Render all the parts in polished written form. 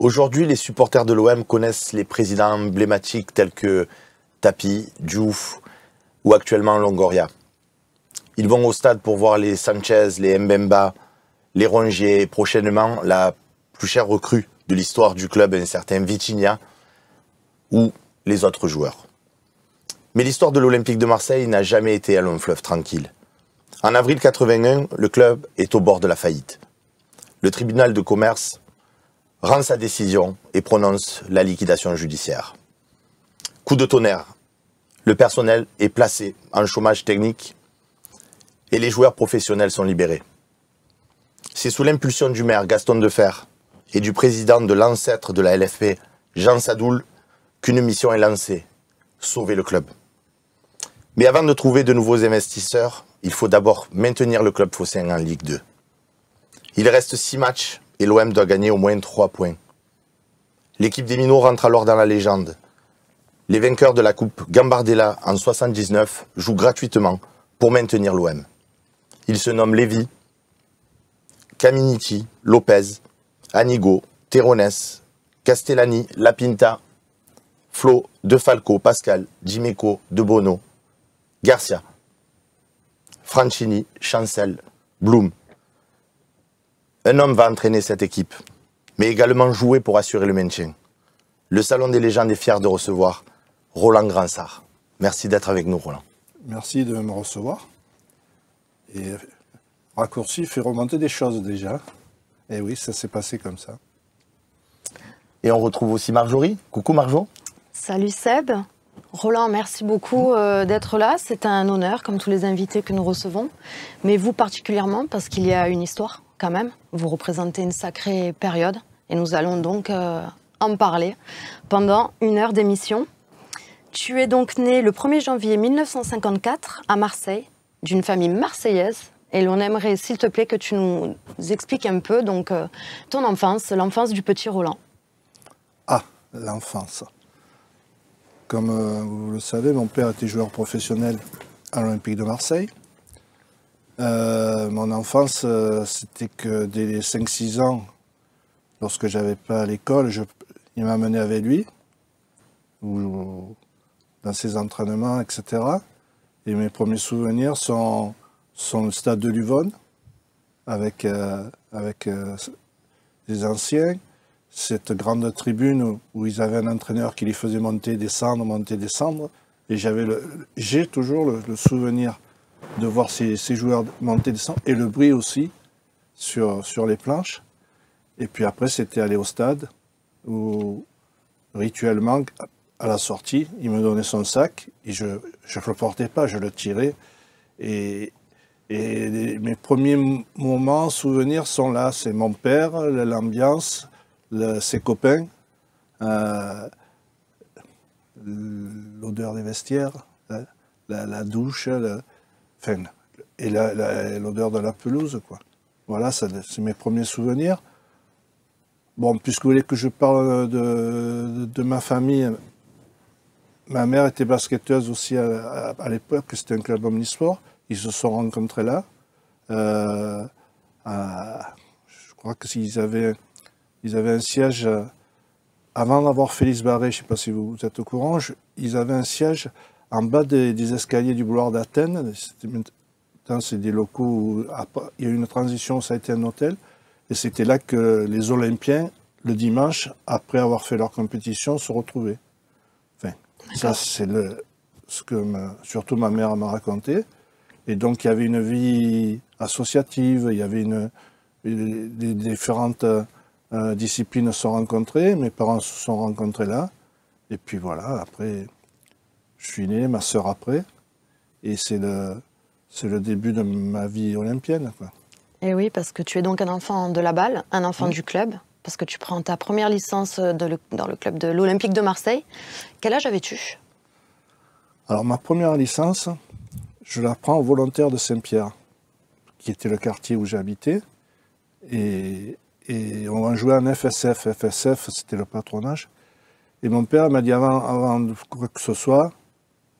Aujourd'hui, les supporters de l'OM connaissent les présidents emblématiques tels que Tapi, Diouf ou actuellement Longoria. Ils vont au stade pour voir les Sanchez, les Mbemba, les Rongier et prochainement la plus chère recrue de l'histoire du club, un certain Vitinha ou les autres joueurs. Mais l'histoire de l'Olympique de Marseille n'a jamais été un long fleuve tranquille. En avril 81, le club est au bord de la faillite. Le tribunal de commerce rend sa décision et prononce la liquidation judiciaire. Coup de tonnerre, le personnel est placé en chômage technique et les joueurs professionnels sont libérés. C'est sous l'impulsion du maire Gaston Defer et du président de l'ancêtre de la LFP, Jean Sadoul, qu'une mission est lancée, sauver le club. Mais avant de trouver de nouveaux investisseurs, il faut d'abord maintenir le club phocéen en Ligue 2. Il reste 6 matchs et l'OM doit gagner au moins 3 points. L'équipe des Minots rentre alors dans la légende. Les vainqueurs de la Coupe Gambardella en 79 jouent gratuitement pour maintenir l'OM. Ils se nomment Lévy, Caminiti, Lopez, Anigo, Terrones, Castellani, Lapinta, Flo, De Falco, Pascal, Dimeco, De Bono, Garcia, Franchini, Chancel, Blum. Un homme va entraîner cette équipe, mais également jouer pour assurer le maintien. Le Salon des légendes est fier de recevoir Roland Gransart. Merci d'être avec nous, Roland. Merci de me recevoir. Et raccourci fait remonter des choses déjà. Et oui, ça s'est passé comme ça. Et on retrouve aussi Marjorie. Coucou Marjo. Salut Seb. Roland, merci beaucoup d'être là. C'est un honneur, comme tous les invités que nous recevons. Mais vous particulièrement, parce qu'il y a une histoire quand même. Vous représentez une sacrée période. Et nous allons donc en parler pendant 1 heure d'émission. Tu es donc né le 1er janvier 1954 à Marseille, d'une famille marseillaise. Et l'on aimerait, s'il te plaît, que tu nous expliques un peu donc, ton enfance, l'enfance du petit Roland. Ah, l'enfance. Comme vous le savez, mon père était joueur professionnel à l'Olympique de Marseille. Mon enfance, c'était que dès les 5-6 ans, lorsque j'avais pas à l'école, il m'a amené avec lui, ou dans ses entraînements, etc. Et mes premiers souvenirs sont le stade de Luvonne, avec les anciens, cette grande tribune où ils avaient un entraîneur qui les faisait monter, descendre. Et j'ai toujours le souvenir de voir ces joueurs monter, descendre, et le bruit aussi sur les planches. Et puis après, c'était aller au stade, où rituellement, à la sortie, il me donnait son sac, et je ne le portais pas, je le tirais. Et mes premiers moments, souvenirs sont là, c'est mon père, l'ambiance, ses copains, l'odeur des vestiaires, la douche, et l'odeur de la pelouse, quoi. Voilà, c'est mes premiers souvenirs. Bon, puisque vous voulez que je parle de ma famille, ma mère était basketteuse aussi à l'époque, c'était un club omnisport. Ils se sont rencontrés là. Je crois qu'ils avaient un siège, avant d'avoir Félix Barré, je ne sais pas si vous êtes au courant, ils avaient un siège en bas des escaliers du boulevard d'Athènes. Maintenant, c'est des locaux où il y a eu une transition, ça a été un hôtel. Et c'était là que les Olympiens, le dimanche, après avoir fait leur compétition, se retrouvaient. Enfin, ça, c'est ce que surtout ma mère m'a raconté. Et donc, il y avait une vie associative, il y avait les différentes disciplines se sont rencontrées, mes parents se sont rencontrés là. Et puis voilà, après, je suis né, ma sœur après. Et c'est le début de ma vie olympienne, quoi. Et oui, parce que tu es donc un enfant de la balle, un enfant du club, parce que tu prends ta première licence dans le club de l'Olympique de Marseille. Quel âge avais-tu? Alors, ma première licence, je la prends au Volontaire de Saint-Pierre, qui était le quartier où j'habitais. Et on jouait en FSF. FSF, c'était le patronage. Et mon père m'a dit, avant de quoi que ce soit,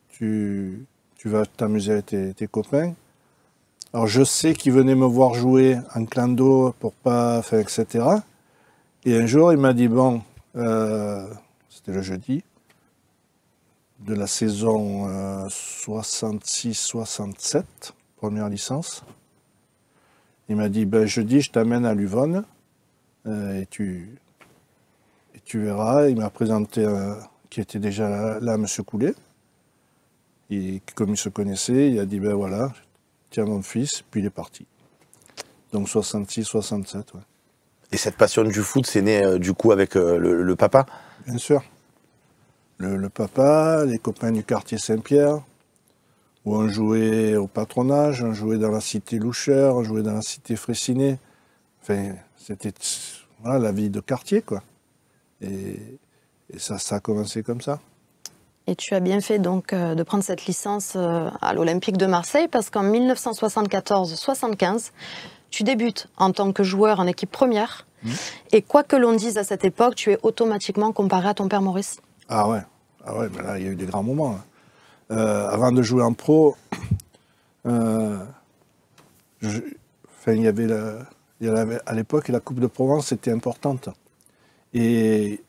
tu vas t'amuser avec tes copains. Alors je sais qu'il venait me voir jouer en clando pour pas faire, etc. Et un jour, il m'a dit, bon, c'était le jeudi, de la saison 66-67, première licence. Il m'a dit, ben, jeudi, je t'amène à Luvonne et tu verras. Il m'a présenté qui était déjà là, M. Coulet. Et comme il se connaissait, il a dit, ben voilà, tiens mon fils, puis il est parti. Donc 66-67, ouais. Et cette passion du foot, c'est né du coup avec le papa? Bien sûr. Le papa, les copains du quartier Saint-Pierre, où on jouait au patronage, on jouait dans la cité Loucheur, on jouait dans la cité Fraissinet. Enfin, c'était voilà, la vie de quartier, quoi. Et ça a commencé comme ça. Et tu as bien fait donc de prendre cette licence à l'Olympique de Marseille parce qu'en 1974-75, tu débutes en tant que joueur en équipe première. Et quoi que l'on dise à cette époque, tu es automatiquement comparé à ton père Maurice. Ah ouais, mais là, il y a eu des grands moments. Avant de jouer en pro, il y avait à l'époque, la Coupe de Provence était importante. Et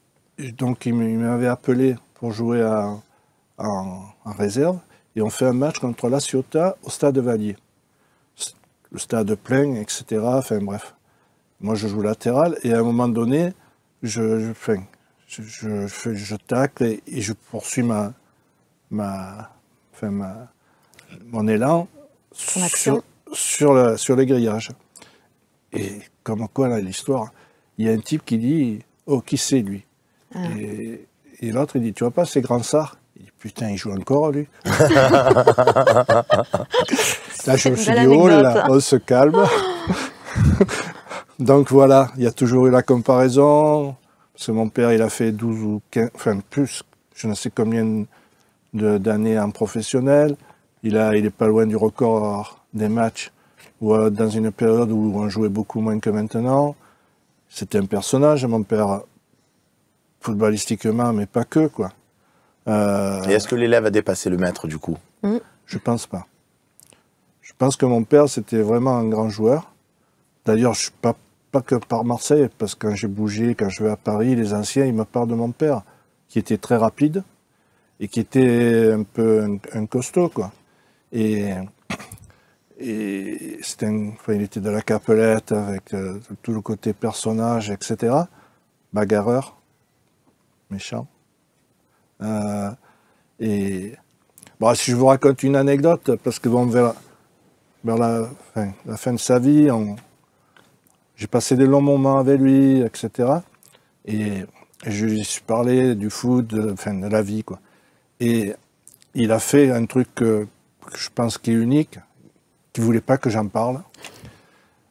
donc, il m'avait appelé pour jouer en réserve. Et on fait un match contre la Ciotat au Stade Valier. Le stade plein, etc. Enfin bref. Moi, je joue latéral. Et à un moment donné, je tacle et je poursuis mon élan sur le grillage. Et comme quoi, là, l'histoire, il y a un type qui dit « Oh, qui c'est, lui ?» Et l'autre, il dit « Tu vois pas, c'est Grand Sarr ?» Il dit « Putain, il joue encore, lui ?» Là, je me suis dit « Oh là, on se calme !» Donc voilà, il y a toujours eu la comparaison. Parce que mon père, il a fait 12 ou 15, enfin plus, je ne sais combien d'années en professionnel. Il est pas loin du record des matchs, ou dans une période où on jouait beaucoup moins que maintenant. C'était un personnage, mon père, footballistiquement, mais pas que, quoi. Et est-ce que l'élève a dépassé le maître, du coup? Je pense pas. Je pense que mon père, c'était vraiment un grand joueur. D'ailleurs, je suis pas que par Marseille, parce que quand j'ai bougé, quand je vais à Paris, les anciens, ils me parlent de mon père, qui était très rapide et qui était un peu un costaud, quoi. Et c'était il était de la Capelette avec tout le côté personnage, etc. Bagarreur, méchant. Et bon, si je vous raconte une anecdote, parce que bon, vers la fin de sa vie, j'ai passé des longs moments avec lui, etc. Et je lui suis parlé du foot, de la vie, quoi. Et il a fait un truc que je pense qui est unique, qui ne voulait pas que j'en parle.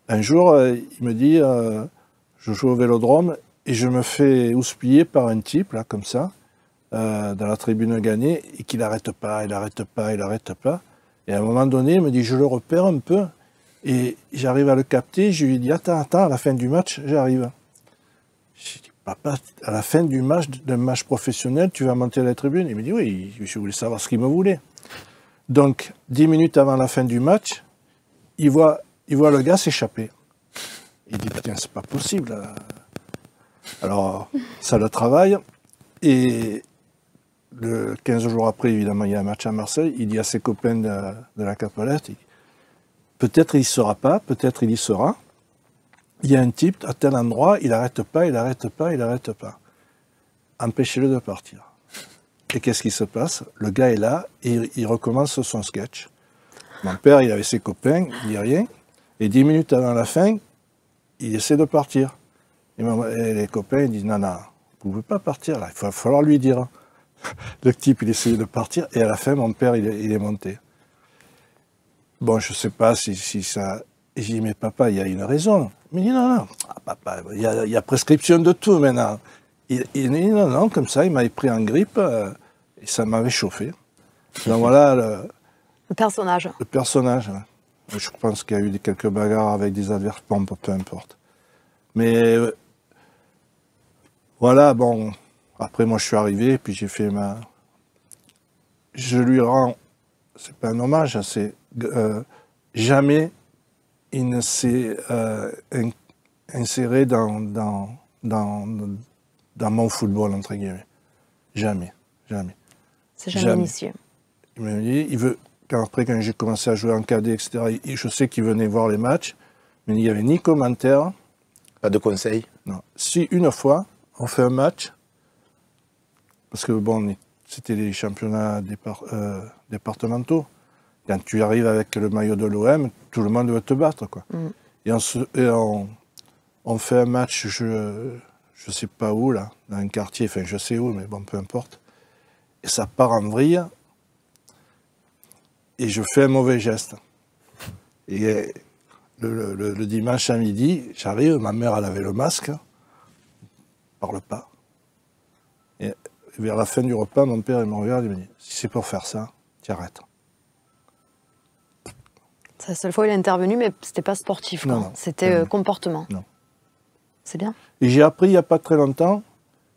Un jour, il me dit, je joue au Vélodrome et je me fais houspiller par un type, là, comme ça, dans la tribune gagnée, et qu'il n'arrête pas, il n'arrête pas, il n'arrête pas. Et à un moment donné, il me dit, je le repère un peu. Et j'arrive à le capter, je lui dis, attends, à la fin du match, j'arrive. Je dis, papa, à la fin du match, d'un match professionnel, tu vas monter à la tribune? Il me dit, oui, je voulais savoir ce qu'il me voulait. Donc, 10 minutes avant la fin du match, il voit le gars s'échapper. Il dit, tiens, c'est pas possible. Alors, ça le travaille. Et 15 jours après, évidemment, il y a un match à Marseille. Il dit à ses copains de la Capelette, peut-être il ne sera pas, peut-être il y sera. Il y a un type à tel endroit, il n'arrête pas, il n'arrête pas, il n'arrête pas. Empêchez-le de partir. Et qu'est-ce qui se passe? Le gars est là et il recommence son sketch. Mon père, il avait ses copains, il dit rien. Et 10 minutes avant la fin, il essaie de partir. Et les copains, ils disent, non, vous ne pouvez pas partir là, il va falloir lui dire. Le type, il essayait de partir et à la fin, mon père, il est monté. Bon, je ne sais pas si ça... Et j'ai dit, mais papa, il y a une raison. Il me dit, non, papa, il y a prescription de tout maintenant. Il dit, non, comme ça, il m'avait pris en grippe et ça m'avait chauffé. Donc voilà le personnage. Le personnage. Hein. Je pense qu'il y a eu quelques bagarres avec des adversaires, peu importe. Mais voilà, bon, après moi je suis arrivé, puis j'ai fait je lui rends, c'est pas un hommage, c'est jamais il ne s'est inséré dans dans mon football, entre guillemets. Jamais, jamais. C'est jamais initié. Il me dit, après quand j'ai commencé à jouer en cadet, etc., je sais qu'il venait voir les matchs, mais il n'y avait ni commentaire. Pas de conseils? Non. Si une fois, on fait un match, parce que bon, c'était les championnats départementaux. Quand tu arrives avec le maillot de l'OM, tout le monde veut te battre, quoi. Et on fait un match, je sais pas où, là, dans un quartier, enfin je sais où, mais bon, peu importe. Et ça part en vrille, et je fais un mauvais geste. Et le dimanche à midi, j'arrive, ma mère, elle avait le masque, parle pas. Et vers la fin du repas, mon père, il me regarde, il me dit, si c'est pour faire ça, tu arrêtes. C'est la seule fois où il est intervenu, mais c'était pas sportif, Non, c'était comportement. Non. C'est bien. Et j'ai appris il n'y a pas très longtemps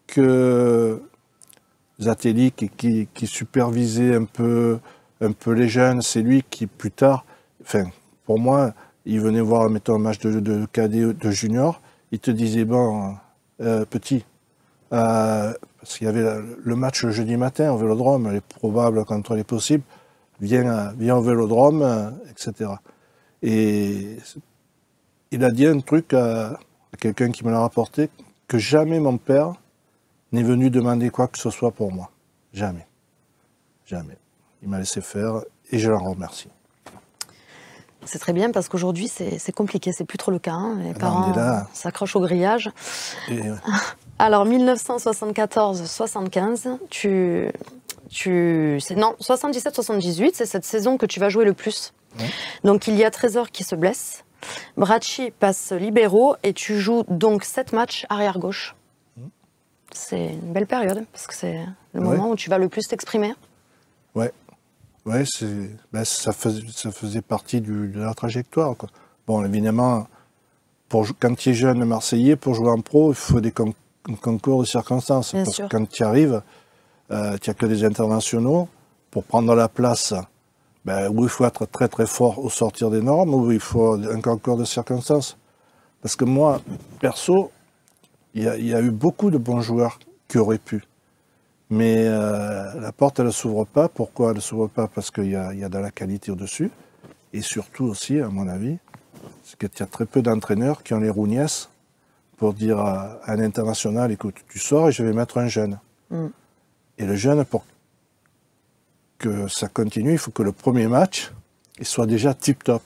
que Zatelli, qui supervisait un peu les jeunes, c'est lui qui plus tard, enfin, pour moi, il venait voir, mettons, un match de cadet, de junior, il te disait, bon, petit, parce qu'il y avait le match le jeudi matin au Vélodrome, elle est probable contre les possibles, viens au Vélodrome, etc. Et il a dit un truc à quelqu'un qui me l'a rapporté, que jamais mon père n'est venu demander quoi que ce soit pour moi. Jamais. Jamais. Il m'a laissé faire et je l'en remercie. C'est très bien parce qu'aujourd'hui c'est compliqué, c'est plus trop le cas. Hein. Les parents s'accrochent au grillage. Alors 1974-75, 77-78, c'est cette saison que tu vas jouer le plus. Ouais. Donc il y a Trésor qui se blesse, Bracci passe libéraux et tu joues donc 7 matchs arrière gauche. C'est une belle période parce que c'est le moment où tu vas le plus t'exprimer. Ouais, ça faisait partie de la trajectoire, quoi. Bon, évidemment, quand tu es jeune Marseillais, pour jouer en pro, il faut des concours de circonstances. Bien parce sûr. que quand tu y arrives, tu n'as que des internationaux. Pour prendre la place, où il faut être très très fort au sortir des normes, où il faut un concours de circonstances. Parce que moi, perso, il y a eu beaucoup de bons joueurs qui auraient pu. Mais la porte, elle ne s'ouvre pas. Pourquoi elle ne s'ouvre pas? Parce qu'il y a de la qualité au-dessus. Et surtout aussi, à mon avis, c'est qu'il y a très peu d'entraîneurs qui ont les rougnasses pour dire à un international, écoute, tu sors et je vais mettre un jeune. Et le jeune, pour que ça continue, il faut que le premier match, il soit déjà tip-top.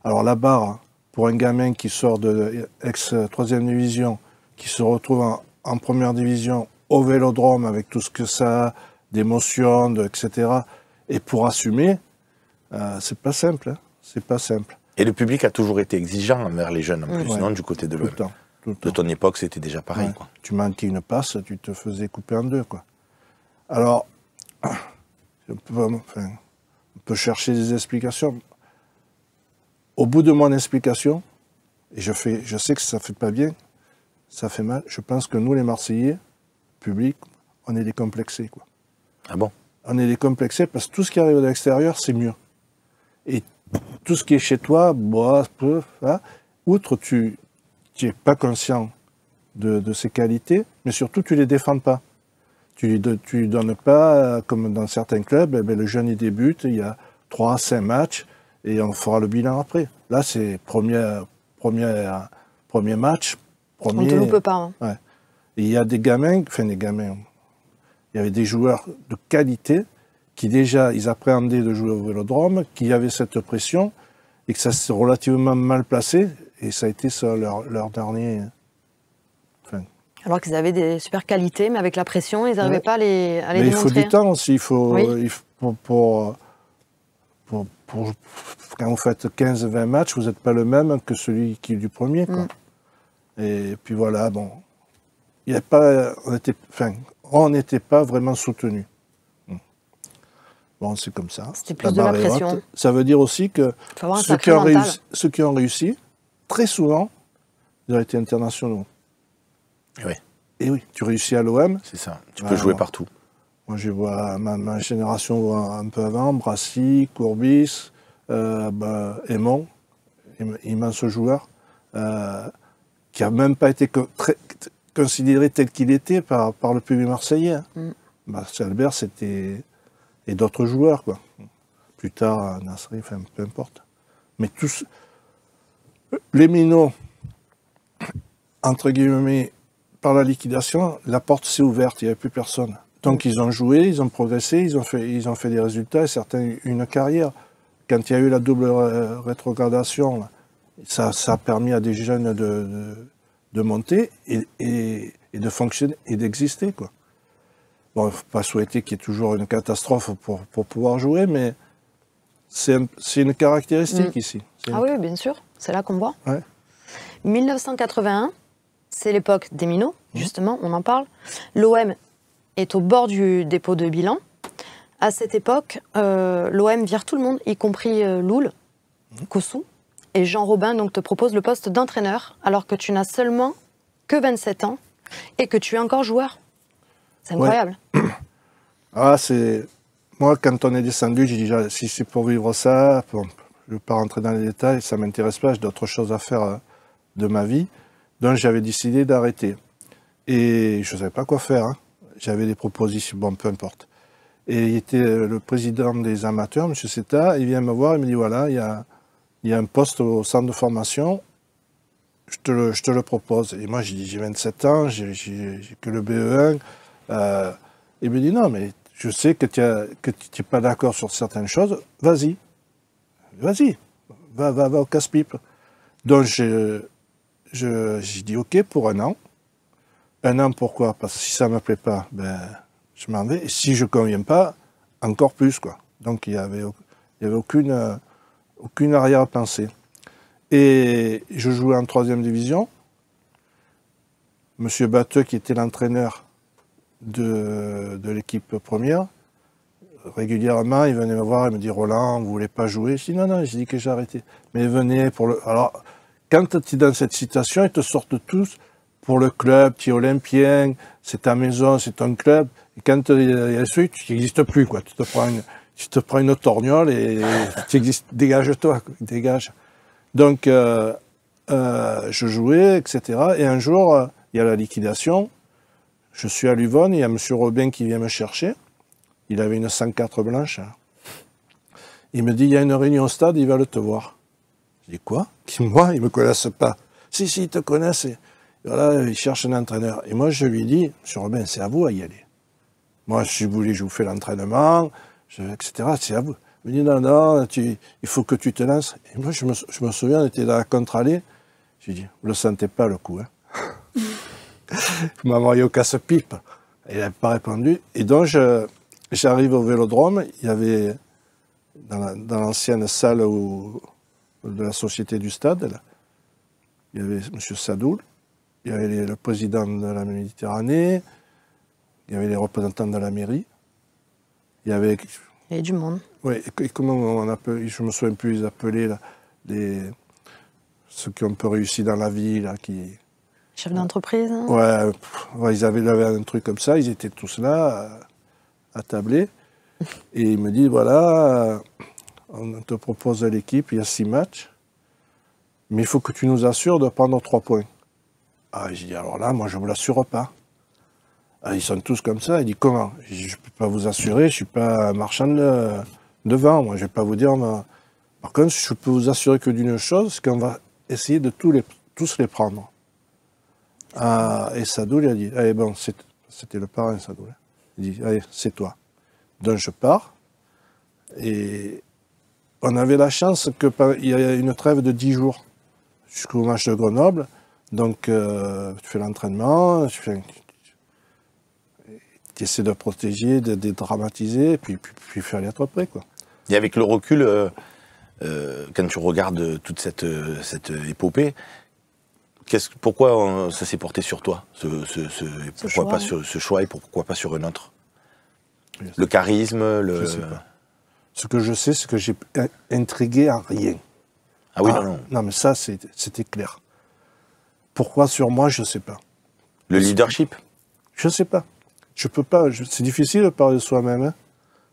Alors la barre, pour un gamin qui sort de ex-3e division, qui se retrouve en première division, au Vélodrome, avec tout ce que ça a, d'émotions, etc., et pour assumer, c'est pas simple. Hein, c'est pas simple. Et le public a toujours été exigeant envers les jeunes, en plus, non, du côté de l'OM. De ton époque, c'était déjà pareil. Quoi. Tu manquais une passe, tu te faisais couper en deux. Quoi. Alors, on peut chercher des explications. Au bout de mon explication, et je sais que ça ne fait pas bien, ça fait mal, je pense que nous, les Marseillais, public, on est décomplexés. Quoi. Ah bon? On est décomplexés parce que tout ce qui arrive de l'extérieur, c'est mieux. Et tout ce qui est chez toi, outre tu n'es pas conscient de ses qualités, mais surtout tu ne les défends pas. Tu lui donnes pas, comme dans certains clubs, le jeune il débute, il y a 3 à 5 matchs et on fera le bilan après. Là, c'est premier match. On ne te loupe pas. Hein. Ouais. Et il y a il y avait des joueurs de qualité qui déjà, ils appréhendaient de jouer au Vélodrome, qui avaient cette pression et que ça s'est relativement mal placé et ça a été ça, leur dernier... Alors qu'ils avaient des super qualités, mais avec la pression, ils n'arrivaient pas à les démontrer. Il faut du temps aussi. Pour quand vous faites 15-20 matchs, vous n'êtes pas le même que celui qui est du premier. Quoi. Et puis voilà, bon. On n'était pas vraiment soutenus. Bon, c'est comme ça. C'était plus de la pression. Ça veut dire aussi que ceux qui ont réussi, très souvent, ils ont été internationaux. Oui. Et oui, tu réussis à l'OM. C'est ça, tu peux jouer partout. Moi, je vois ma génération un peu avant, Brassi, Courbis, Aymon, immense joueur, qui n'a même pas été considéré tel qu'il était par le public marseillais. Mm. Albert, c'était... Et d'autres joueurs, quoi. Plus tard, Nasri, enfin, peu importe. Mais tous... Les minots, entre guillemets, par la liquidation, la porte s'est ouverte, il n'y avait plus personne. Donc ils ont joué, ils ont progressé, ils ont fait des résultats, et certains une carrière. Quand il y a eu la double rétrogradation, ça a permis à des jeunes de monter et de fonctionner et d'exister, quoi. Bon, il ne faut pas souhaiter qu'il y ait toujours une catastrophe pour pouvoir jouer, mais c'est une caractéristique ici. Ah oui, bien sûr, c'est là qu'on voit. Ouais. 1981, c'est l'époque des minots, justement, on en parle. L'OM est au bord du dépôt de bilan. À cette époque, l'OM vire tout le monde, y compris Loul, Kossou, et Jean Robin donc, te propose le poste d'entraîneur, alors que tu n'as seulement que 27 ans et que tu es encore joueur. C'est incroyable. Ouais. Ah, moi, quand on est descendu, j'ai dit, si c'est pour vivre ça, bon, je ne vais pas rentrer dans les détails, ça ne m'intéresse pas, j'ai d'autres choses à faire de ma vie. Donc j'avais décidé d'arrêter. Et je ne savais pas quoi faire. Hein. J'avais des propositions, bon, peu importe. Et il était le président des amateurs, M. Seta, il vient me voir, il me dit, voilà, il y a un poste au centre de formation, je te le propose. Et moi, j'ai 27 ans, j'ai que le BE1. Il me dit, non, mais je sais que tu n'es pas d'accord sur certaines choses, vas-y, va au casse-pipe. Donc j'ai dit ok pour un an. Un an pourquoi? Parce que si ça ne me plaît pas, ben, je m'en vais. Et si je ne conviens pas, encore plus, quoi. Donc il n'y avait aucune arrière-pensée. Et je jouais en 3e division. Monsieur Batteux, qui était l'entraîneur de l'équipe première, régulièrement, il venait me voir et me dit « Roland, vous ne voulez pas jouer ?» Je dis « Non, non, j'ai dit que j'ai arrêté. » Mais venez pour le... Alors, quand tu es dans cette situation, ils te sortent tous pour le club, tu es olympien, c'est ta maison, c'est ton club. Et quand il y a celui, tu n'existes plus, quoi. Tu te prends une torgnole et tu existes. Dégage-toi, dégage. Donc, je jouais, etc. Et un jour, il y a la liquidation. Je suis à Luvonne, il y a M. Robin qui vient me chercher. Il avait une 104 blanche. Il me dit, il y a une réunion au stade, ils veulent te voir. Je dis, quoi? Moi, ils ne me connaissent pas. Si, ils te connaissent. Et voilà, ils cherchent un entraîneur. Et moi, je lui dis, M. Robin, c'est à vous à y aller. Moi, si vous voulez, je vous fais l'entraînement, etc. C'est à vous. Il me dit, non, non, il faut que tu te lances. Et moi, je me souviens, on était dans la contre-allée. J'ai dit, vous ne le sentez pas, le coup, hein? Vous m'avez envoyé au casse-pipe. Il n'a pas répondu. Et donc, j'arrive au Vélodrome. Il y avait, dans l'ancienne salle de la Société du Stade, là, il y avait M. Sadoul, il y avait le président de la Méditerranée, il y avait les représentants de la mairie, il y avait... Il y avait du monde. Oui, et comment on appelle, je ne me souviens plus, ils appelaient là, ceux qui ont un peu réussi dans la vie, là, qui... Chef d'entreprise. Hein. Ouais, ils avaient un truc comme ça, ils étaient tous là, à tabler. Et il me dit, voilà, on te propose l'équipe, il y a 6 matchs, mais il faut que tu nous assures de prendre 3 points. Ah, j'ai dit, alors là, moi, je ne vous l'assure pas. Ah, ils sont tous comme ça. Il dit, comment? Je ne peux pas vous assurer, je ne suis pas marchand de vin, moi, je ne vais pas vous dire... Par contre, je peux vous assurer que d'une chose, c'est qu'on va essayer de tous les prendre. Ah, et Sadoul, il a dit, allez, bon, c'était le parrain, Sadoul. Il dit, allez, c'est toi. Donc je pars. Et on avait la chance qu'il y ait une trêve de 10 jours jusqu'au match de Grenoble. Donc tu fais l'entraînement, tu essaies de protéger, de dédramatiser, et puis faire être prêt, quoi. Et avec le recul, quand tu regardes toute cette épopée, pourquoi ça s'est porté sur toi, pourquoi pas sur ce choix et pourquoi pas sur un autre? Le charisme, Je sais pas. Ce que je sais, c'est que j'ai intrigué à rien. Ah oui, non. Non, mais ça, c'était clair. Pourquoi sur moi, je ne sais pas. Le leadership? Je ne sais pas. Je peux pas. C'est difficile de parler de soi-même. Hein.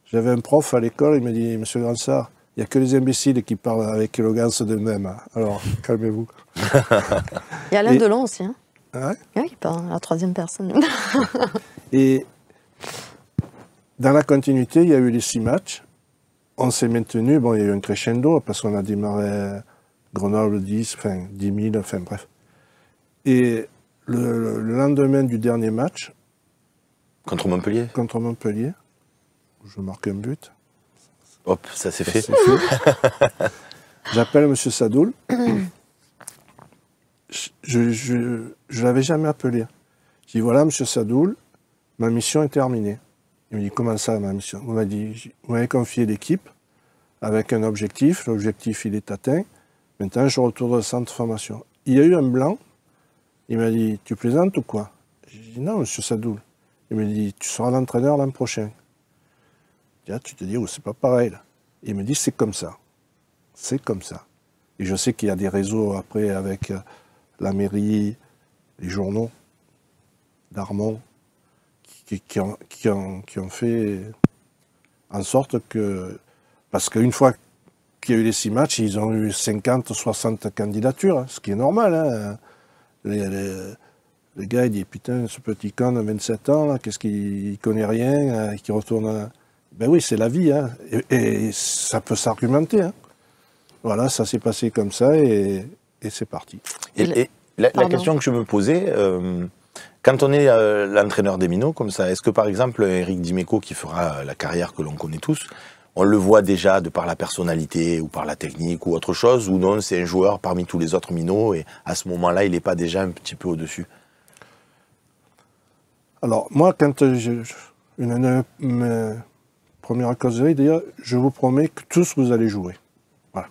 J'avais un prof à l'école, il me dit, Monsieur Gransart, il n'y a que les imbéciles qui parlent avec élégance d'eux-mêmes. Alors, calmez-vous. Il y a Alain Delon aussi. Hein. Ouais. Oui, la troisième personne. Et dans la continuité, il y a eu les 6 matchs. On s'est maintenu, bon, il y a eu un crescendo parce qu'on a démarré Grenoble 10, enfin 10 000, enfin bref. Et le lendemain du dernier match, Contre Montpellier. contre Montpellier, où je marque un but. Hop, ça s'est fait. J'appelle M. Sadoul. Je l'avais jamais appelé. Je dis voilà, M. Sadoul, ma mission est terminée. Il me dit comment ça, ma mission? Vous m'avez confié l'équipe avec un objectif. L'objectif, il est atteint. Maintenant, je retourne au centre de formation. Il y a eu un blanc. Il m'a dit tu plaisantes ou quoi? J'ai dit non, M. Sadoul. Il me dit tu seras l'entraîneur l'an prochain. Je dis, ah, tu te dis, oh, c'est pas pareil là. Il me dit c'est comme ça. C'est comme ça. Et je sais qu'il y a des réseaux après avec la mairie, les journaux d'Armont qui ont fait en sorte que... Parce qu'une fois qu'il y a eu les 6 matchs, ils ont eu 50, 60 candidatures, hein, ce qui est normal. Hein. Le gars, il dit, putain, ce petit con de 27 ans, là, qu'est-ce qu'il connaît rien, qui retourne... Ben oui, c'est la vie, hein. Et ça peut s'argumenter. Hein. Voilà, ça s'est passé comme ça et c'est parti. Et la question que je me posais, quand on est l'entraîneur des minots comme ça, est-ce que par exemple Eric Dimeco qui fera la carrière que l'on connaît tous, on le voit déjà de par la personnalité ou par la technique ou autre chose, ou non, c'est un joueur parmi tous les autres minots et à ce moment-là, il n'est pas déjà un petit peu au-dessus? Alors, moi, quand une première causerie, d'ailleurs, je vous promets que tous vous allez jouer. Voilà.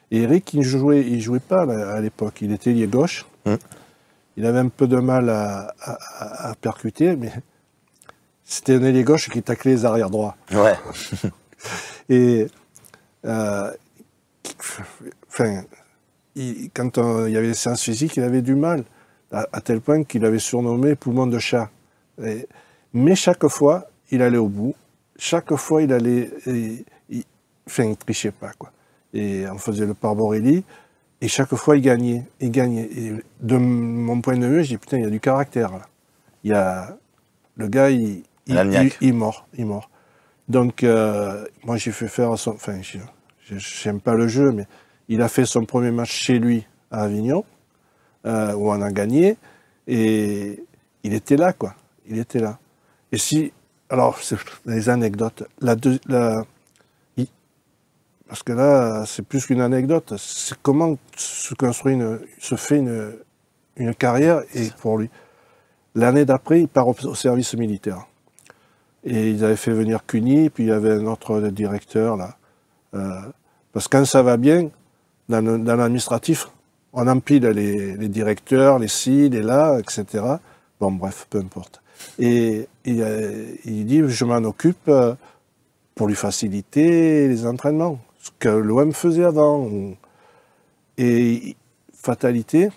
Et Eric, il jouait pas à l'époque. Il était ailier gauche. Il avait un peu de mal à percuter, mais c'était un ailier gauche qui taclait les arrières droits. Ouais. Et quand il y avait les séances physiques, il avait du mal, à tel point qu'il avait surnommé poumon de chat. Mais chaque fois, il allait au bout. Chaque fois, il allait... il trichait pas, quoi. Et on faisait le Parborelli, et chaque fois, il gagnait. Il gagnait. Et de mon point de vue, je dis, putain, il y a du caractère, là. Il y a... Le gars, il mord. Donc, moi, j'ai fait faire son... Enfin, j'aime pas le jeu, mais il a fait son premier match chez lui, à Avignon, où on a gagné, et il était là, quoi. Il était là. Et si... Alors, c'est les anecdotes. Parce que là, c'est plus qu'une anecdote. C'est comment se fait une carrière, et pour lui. L'année d'après, il part au service militaire. Et ils avaient fait venir Cuny, puis il y avait un autre directeur, là. Parce que quand ça va bien, dans l'administratif, on empile les directeurs, les ci, les là, etc. Bon, bref, peu importe. Et il dit, je m'en occupe pour lui faciliter les entraînements, ce que l'OM faisait avant. Et fatalité,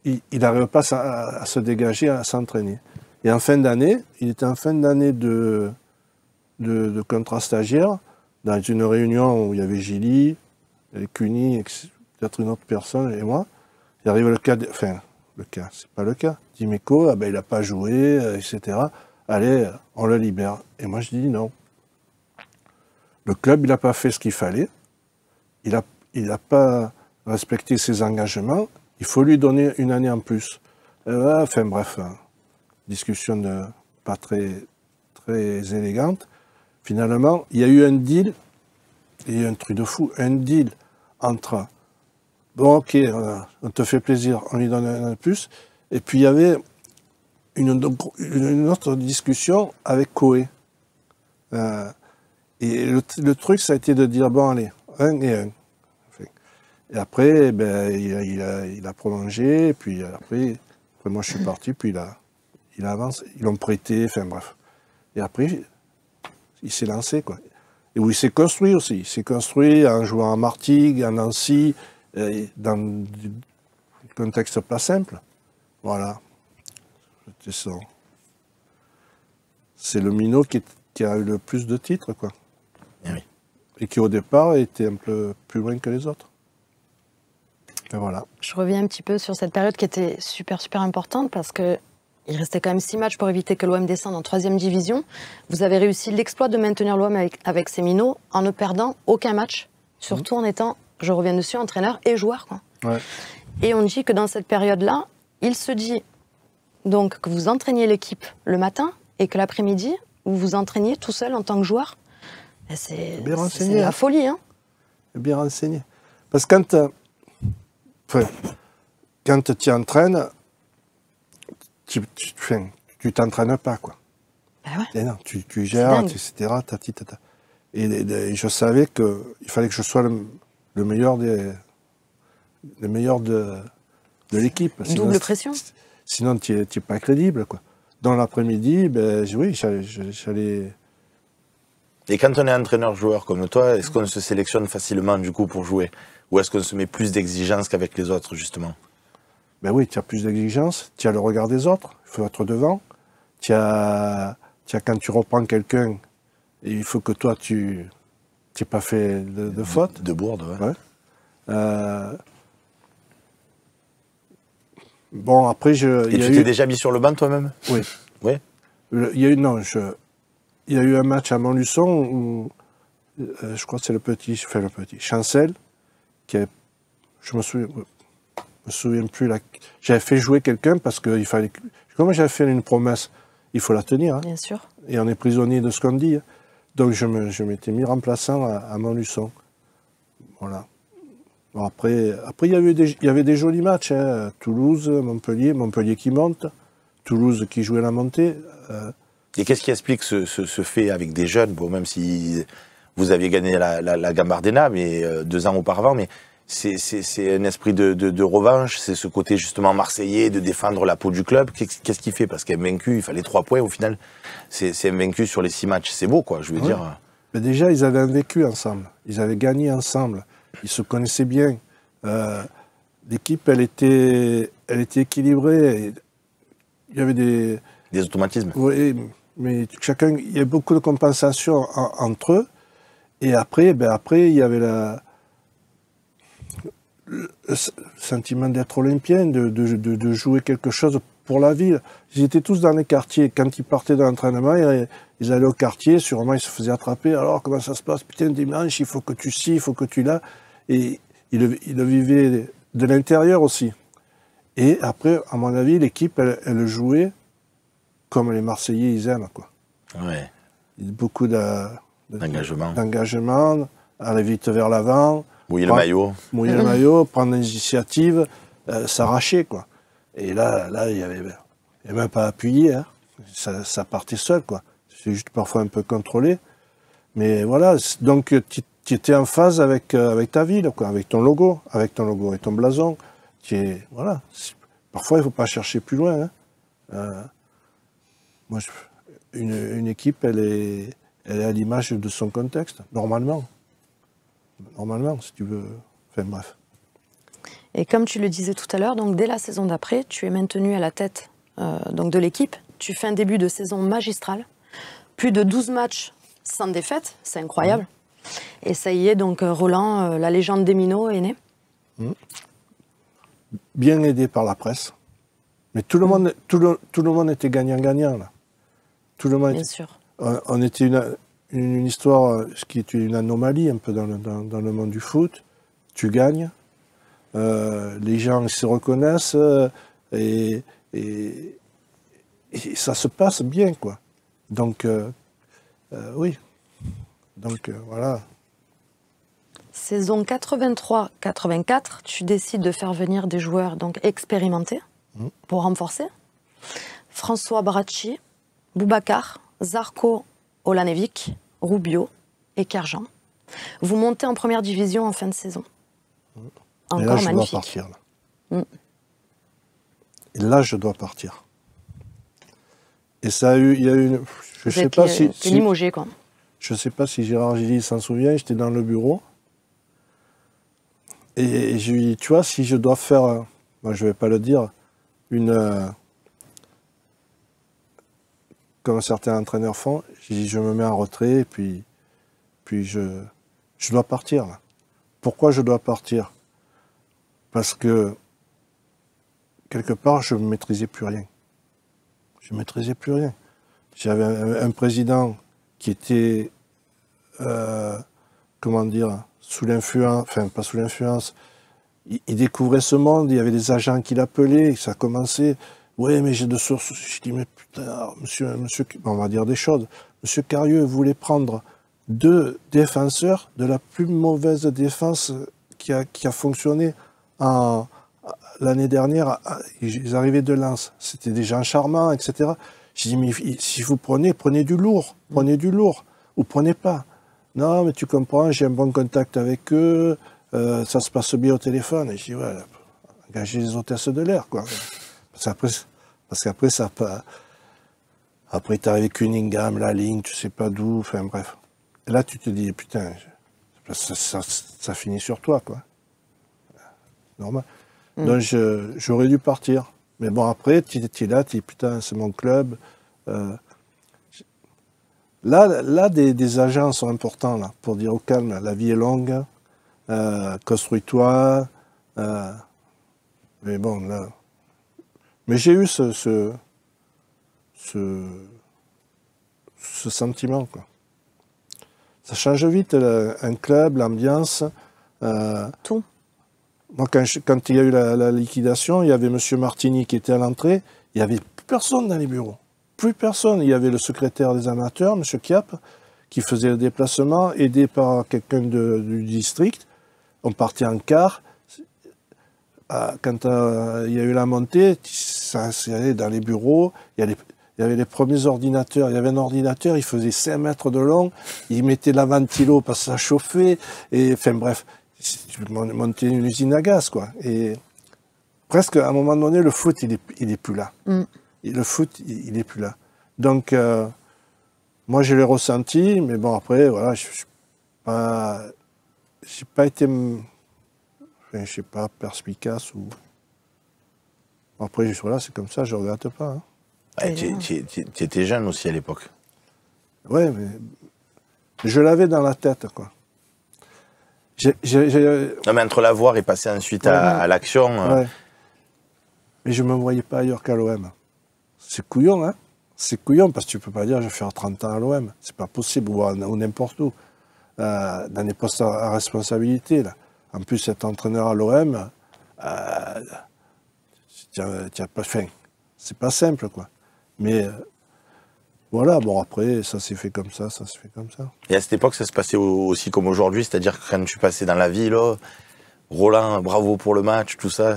il n'arrive pas à se dégager, à s'entraîner. Et en fin d'année, il était en fin d'année de contrat stagiaire, dans une réunion où il y avait Gilly, Cuny, peut-être une autre personne, et moi. Il arrive le cas, c'est pas le cas. Dimeco, il n'a pas joué, etc. Allez, on le libère. Et moi, je dis non. Le club, il n'a pas fait ce qu'il fallait. Il n'a pas respecté ses engagements. Il faut lui donner une année en plus. Enfin, bref, discussion pas très, très élégante. Finalement, il y a eu un deal, et un truc de fou, un deal entre... Bon, ok, on te fait plaisir, on lui donne un an de plus. Et puis il y avait une autre discussion avec Coé. Et le truc, ça a été de dire, bon, allez, 1 et 1. Et après, il a prolongé, et puis après moi je suis parti, puis il a avancé. Ils l'ont prêté, enfin bref. Et après, il s'est lancé, quoi. Et où il s'est construit aussi. Il s'est construit en jouant à Martigues, à Nancy, dans des contextes pas simples. Voilà. C'est ça. C'est le minot qui a eu le plus de titres, quoi. Oui. Et qui, au départ, était un peu plus loin que les autres. Et voilà. Je reviens un petit peu sur cette période qui était super importante parce que il restait quand même 6 matchs pour éviter que l'OM descende en 3e division. Vous avez réussi l'exploit de maintenir l'OM avec ses minots en ne perdant aucun match, surtout en étant, je reviens dessus, entraîneur et joueur, quoi. Ouais. Et on dit que dans cette période-là, il se dit donc que vous entraîniez l'équipe le matin et que l'après-midi, vous vous entraîniez tout seul en tant que joueur. C'est la folie, hein. Bien renseigné. Parce que quand tu entraînes, tu t'entraînes pas, quoi. Ben ouais. Et non, tu gères, etc. Et je savais qu'il fallait que je sois le meilleur de l'équipe. Double pression. Sinon, tu n'es pas crédible, quoi. Dans l'après-midi, ben, oui, j'allais... Et quand on est entraîneur-joueur comme toi, est-ce qu'on se sélectionne facilement du coup pour jouer? Ou est-ce qu'on se met plus d'exigences qu'avec les autres, justement? Ben oui, tu as plus d'exigences, tu as le regard des autres, il faut être devant. Tu as quand tu reprends quelqu'un, il faut que toi, tu n'aies pas fait de faute. De bourde, ouais. Bon, après, Et tu t'es déjà mis sur le banc toi-même? Oui. Oui. Il y a eu un match à Montluçon où, je crois que c'est le petit Chancel, je me souviens plus, j'avais fait jouer quelqu'un parce qu'il fallait, comme j'avais fait une promesse, il faut la tenir. Hein. Bien sûr. Et on est prisonnier de ce qu'on dit. Hein. Donc je m'étais mis remplaçant à Montluçon. Voilà. Bon, après il y avait des jolis matchs. Hein. Toulouse, Montpellier qui monte, Toulouse qui jouait la montée. Et qu'est-ce qui explique ce fait avec des jeunes, bon, même si vous aviez gagné la Gambardella, mais 2 ans auparavant, mais c'est un esprit de revanche, c'est ce côté justement marseillais, de défendre la peau du club. Qu'est-ce qu'il fait? Parce qu'invaincu, il fallait 3 points au final. C'est invaincu sur les 6 matchs. C'est beau, quoi, je veux dire. Mais déjà, ils avaient un vécu ensemble. Ils avaient gagné ensemble. Ils se connaissaient bien. L'équipe, elle était équilibrée. Il y avait des automatismes. Oui, mais il y a beaucoup de compensation entre eux. Et après, il y avait le sentiment d'être olympien, de jouer quelque chose pour la ville. Ils étaient tous dans les quartiers. Quand ils partaient de l'entraînement, ils allaient au quartier, sûrement ils se faisaient attraper. Alors, comment ça se passe? Putain, dimanche, il faut que tu il faut que tu là. Et ils le vivaient de l'intérieur aussi. Et après, à mon avis, l'équipe, elle jouait comme les Marseillais, ils aiment, quoi. Ouais. Beaucoup d'engagement. Aller vite vers l'avant. Mouiller le maillot. Mouiller le maillot, prendre l'initiative, s'arracher, quoi. Et là, il n'y avait même pas appuyé, hein. Ça partait seul, quoi. C'est juste parfois un peu contrôlé. Mais voilà, donc tu étais en phase avec ta ville, quoi, avec ton logo et ton blason. Voilà. Parfois, il ne faut pas chercher plus loin, hein. Moi, une équipe, elle est à l'image de son contexte, normalement. Normalement, si tu veux. Enfin, bref. Et comme tu le disais tout à l'heure, donc dès la saison d'après, tu es maintenu à la tête donc de l'équipe. Tu fais un début de saison magistral. Plus de 12 matchs sans défaite, c'est incroyable. Et ça y est, donc Roland, la légende des minots, est née. Bien aidé par la presse. Mais tout le monde était gagnant-gagnant, là. Tout le monde. Bien sûr. On était une histoire, ce qui est une anomalie un peu dans le monde du foot. Tu gagnes, les gens se reconnaissent et ça se passe bien, quoi. Donc, oui. Donc, voilà. Saison 83-84, tu décides de faire venir des joueurs donc expérimentés pour renforcer. François Baracci, Boubacar, Zarko Olanevic, Rubio et Kerjan. Vous montez en première division en fin de saison. Encore et là, magnifique. Je dois partir, là. Et là, je dois partir. Et ça il y a eu une... Je sais pas si limogé, quoi. Je sais pas si Gérard Gilly s'en souvient, j'étais dans le bureau. Et je lui dis, tu vois, si je dois faire, moi je vais pas le dire, comme certains entraîneurs font, je me mets en retrait et puis je dois partir, là. Pourquoi je dois partir? Parce que, quelque part, je ne maîtrisais plus rien. Je ne maîtrisais plus rien. J'avais un président qui était, comment dire, sous l'influence, enfin pas sous l'influence, il découvrait ce monde, il y avait des agents qui l'appelaient, ça commençait, ouais mais j'ai de sources, je dis mais putain, monsieur, on va dire des choses, monsieur Carieux voulait prendre 2 défenseurs de la plus mauvaise défense qui a fonctionné l'année dernière, ils arrivaient de Lens, c'était des gens charmants, etc. J'ai dit, mais si vous prenez du lourd, ou prenez pas. Non, mais tu comprends, j'ai un bon contact avec eux, ça se passe bien au téléphone. Et je dis, ouais, engagez les hôtesses de l'air, quoi. Parce qu'après, ça pas. Après, t'es avec Cunningham, la ligne, tu sais pas d'où, enfin bref. Et là, tu te dis, putain, ça finit sur toi, quoi. Normal. Donc, j'aurais dû partir. Mais bon, après, tu es là, tu dis, putain, c'est mon club. Là des agents sont importants, là, pour dire au calme, la vie est longue, construis-toi. Mais bon, là. Mais j'ai eu ce sentiment, quoi. Ça change vite, un club, l'ambiance. Tout. Moi, quand il y a eu la liquidation, il y avait M. Martini qui était à l'entrée, il n'y avait plus personne dans les bureaux. Plus personne. Il y avait le secrétaire des amateurs, M. Kiap, qui faisait le déplacement, aidé par quelqu'un du district. On partait en car. Quand il y a eu la montée, ça allait dans les bureaux. Il y avait les premiers ordinateurs. Il y avait un ordinateur, il faisait 5 mètres de long. Il mettait la ventilo parce que ça chauffait. Et, enfin bref, tu montais une usine à gaz, quoi. Et presque, à un moment donné, le foot, il est plus là. Et le foot, il est plus là. Donc, moi, je l'ai ressenti, mais bon, après, voilà, j'ai pas été, enfin, je sais pas, perspicace ou. Après, voilà, c'est comme ça, je regrette pas. Hein. Ouais, tu étais jeune aussi à l'époque. Ouais, mais je l'avais dans la tête, quoi. Non, mais entre l'avoir et passer ensuite à l'action. Ouais. Mais je ne me voyais pas ailleurs qu'à l'OM. C'est couillon, hein. C'est couillon parce que tu ne peux pas dire je vais faire 30 ans à l'OM. C'est pas possible, ou n'importe où. Dans des postes à responsabilité, là. En plus, être entraîneur à l'OM, c'est pas simple, quoi. Mais voilà, bon, après, ça s'est fait comme ça, ça se fait comme ça. Et à cette époque, ça se passait aussi comme aujourd'hui, c'est-à-dire que quand tu passais dans la ville, oh, Roland, bravo pour le match, tout ça,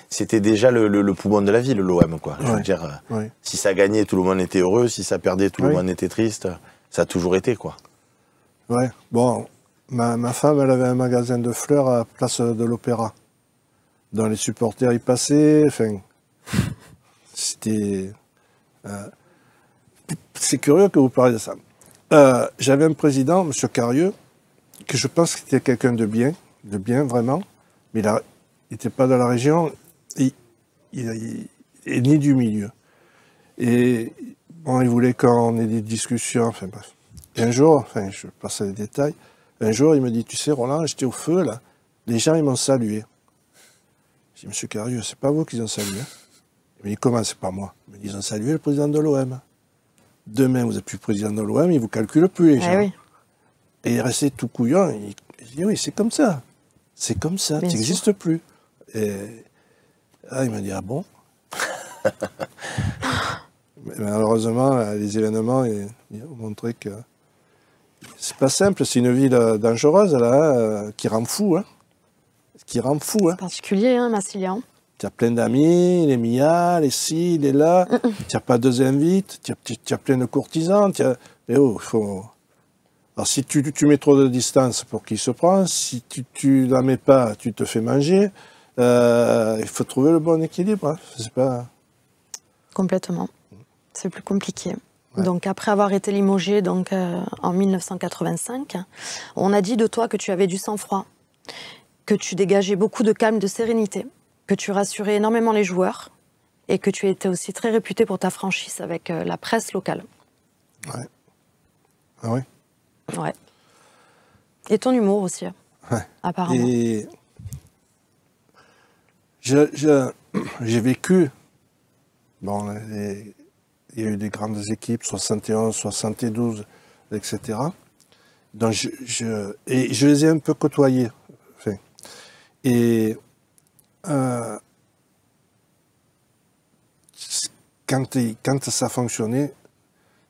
c'était déjà le poumon de la ville, l'OM, quoi. Je veux dire, si ça gagnait, tout le monde était heureux, si ça perdait, tout le monde était triste. Ça a toujours été, quoi. Ouais, bon, ma femme, elle avait un magasin de fleurs à Place de l'Opéra. Dont les supporters y passaient, enfin, c'était... c'est curieux que vous parliez de ça. J'avais un président, M. Carieux, que je pense qu'il était quelqu'un de bien vraiment, mais il n'était pas de la région, et ni du milieu. Et bon, il voulait qu'on ait des discussions, enfin bref. Et un jour, enfin, je passe à les détails, un jour, il me dit, tu sais, Roland, j'étais au feu, là, les gens, ils m'ont salué. Je dis, monsieur Carieux, c'est pas vous qu'ils ont salué. Il me dit, comment, c'est pas moi? Il me dit, ils ont salué le président de l'OM. Demain, vous n'êtes plus président de l'OM, ils ne vous calculent plus, les gens. Oui. Et il restait tout couillon. Il dit, oui, c'est comme ça. C'est comme ça, tu n'existes plus. Et là, il m'a dit, ah bon? Mais malheureusement, les événements ont montré que c'est pas simple. C'est une ville dangereuse, là, qui rend fou. Hein. Qui rend fou. C'est particulier, hein, Massilia. Tu as plein d'amis, les Mia, les ci, les là. Tu n'as pas deux invites. Tu as plein de courtisans. Et oh, faut... Alors, si tu mets trop de distance pour qui se prend, si tu la mets pas, tu te fais manger. Il faut trouver le bon équilibre. Hein. C'est pas... Complètement. C'est plus compliqué. Ouais. Donc, après avoir été limogé donc, en 1985, on a dit de toi que tu avais du sang-froid, que tu dégageais beaucoup de calme, de sérénité, que tu rassurais énormément les joueurs et que tu étais aussi très réputé pour ta franchise avec la presse locale. Ouais. Ah oui? Ouais. Et ton humour aussi, ouais. Apparemment. Et J'ai vécu, bon, il y a eu des grandes équipes, 71, 72, etc. Donc et je les ai un peu côtoyés. Enfin, et quand ça fonctionnait,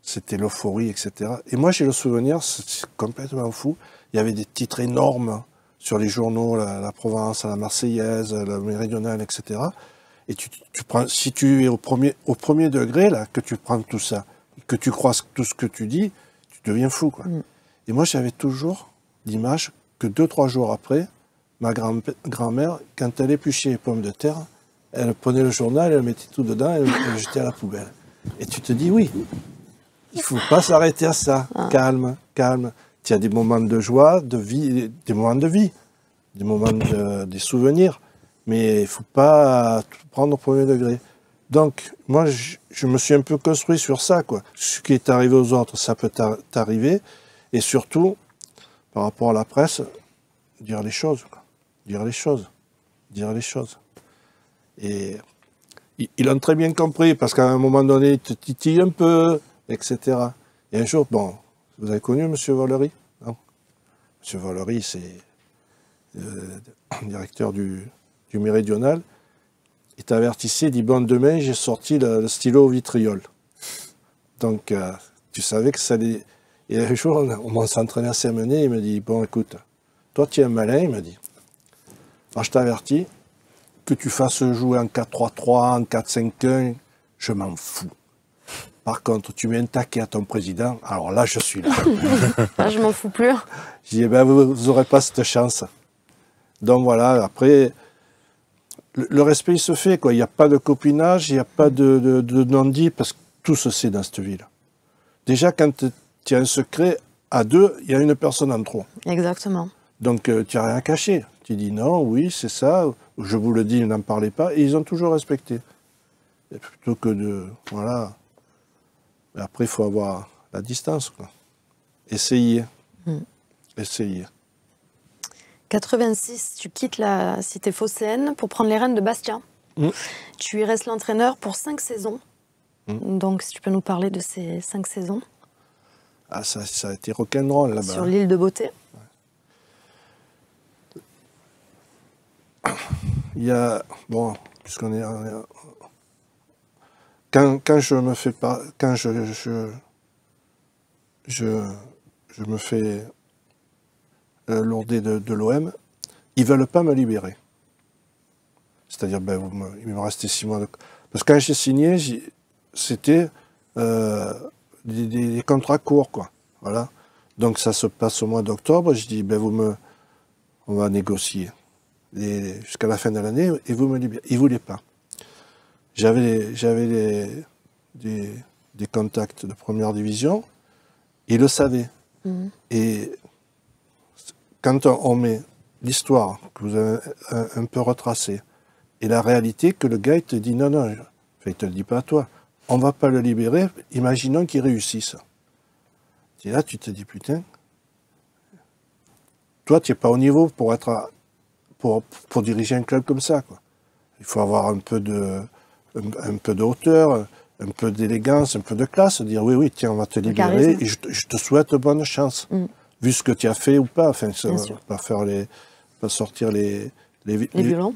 c'était l'euphorie, etc. Et moi, j'ai le souvenir, c'est complètement fou, il y avait des titres énormes sur les journaux, la Provence, la Marseillaise, la Méridionale, etc. Et si tu es au premier degré, là, que tu prends tout ça, que tu crois tout ce que tu dis, tu deviens fou, quoi. Et moi, j'avais toujours l'image que 2-3 jours après, ma grand-mère, quand elle épluchait les pommes de terre, elle prenait le journal, elle mettait tout dedans, elle le jetait à la poubelle. Et tu te dis, oui, il ne faut pas s'arrêter à ça. Calme, calme. Il y a des moments de joie, de vie, des moments de vie, des moments des souvenirs, mais il ne faut pas tout prendre au premier degré. Donc, moi, je me suis un peu construit sur ça, quoi. Ce qui est arrivé aux autres, ça peut t'arriver. Et surtout, par rapport à la presse, dire les choses, quoi. Dire les choses. Dire les choses. Et ils l'ont très bien compris, parce qu'à un moment donné, ils te titillent un peu, etc. Et un jour, bon, vous avez connu M. Valery? Non. M. Valery, c'est le directeur du Méridional. Il t'avertissait, il dit, bon, demain, j'ai sorti le stylo au vitriol. Donc, tu savais que ça allait... Et un jour, on s'entraînait à s'amener, il me dit, bon, écoute, toi, tu es un malin, il me dit. Alors, je t'avertis, que tu fasses jouer en 4-3-3, en 4-5-1, je m'en fous. Par contre, tu mets un taquet à ton président, alors là, je suis là. Là, je m'en fous plus. Je dis, eh ben, vous n'aurez pas cette chance. Donc voilà, après, le respect, il se fait, quoi. Il n'y a pas de copinage, il n'y a pas de non-dit, parce que tout se sait dans cette ville. Déjà, quand tu as un secret, à deux, il y a une personne en trop. Exactement. Donc, tu n'as rien à cacher. Tu dis non, oui, c'est ça, je vous le dis, n'en parlez pas, et ils ont toujours respecté. Et plutôt que de... Voilà. Mais après, il faut avoir la distance, quoi. Essayer. Essayer. 86, tu quittes la cité phocéenne pour prendre les rênes de Bastia. Tu y restes l'entraîneur pour 5 saisons. Donc, si tu peux nous parler de ces 5 saisons. Ah, ça a été rock'n'roll là-bas. Sur l'île de Beauté. Il y a... Bon, puisqu'on est... Quand je me fais pas... Quand je me fais lourder de l'OM, ils ne veulent pas me libérer. C'est-à-dire, ben, il me restait 6 mois de... Parce que quand j'ai signé, c'était des contrats courts, quoi. Voilà. Donc ça se passe au mois d'octobre, je dis, ben, on va négocier jusqu'à la fin de l'année et vous me libérez. Ils ne voulaient pas. J'avais des contacts de première division, ils le savaient. Et quand on met l'histoire que vous avez un peu retracée et la réalité que le gars il te dit non, enfin, il ne te le dit pas à toi, on ne va pas le libérer, imaginons qu'il réussisse. Et là, tu te dis putain, toi, tu n'es pas au niveau pour diriger un club comme ça, quoi. Il faut avoir un peu de hauteur, un peu d'élégance, un peu de classe, dire oui, tiens, on va te libérer et je te souhaite bonne chance. Vu ce que tu as fait ou pas, enfin, pas sortir les violons.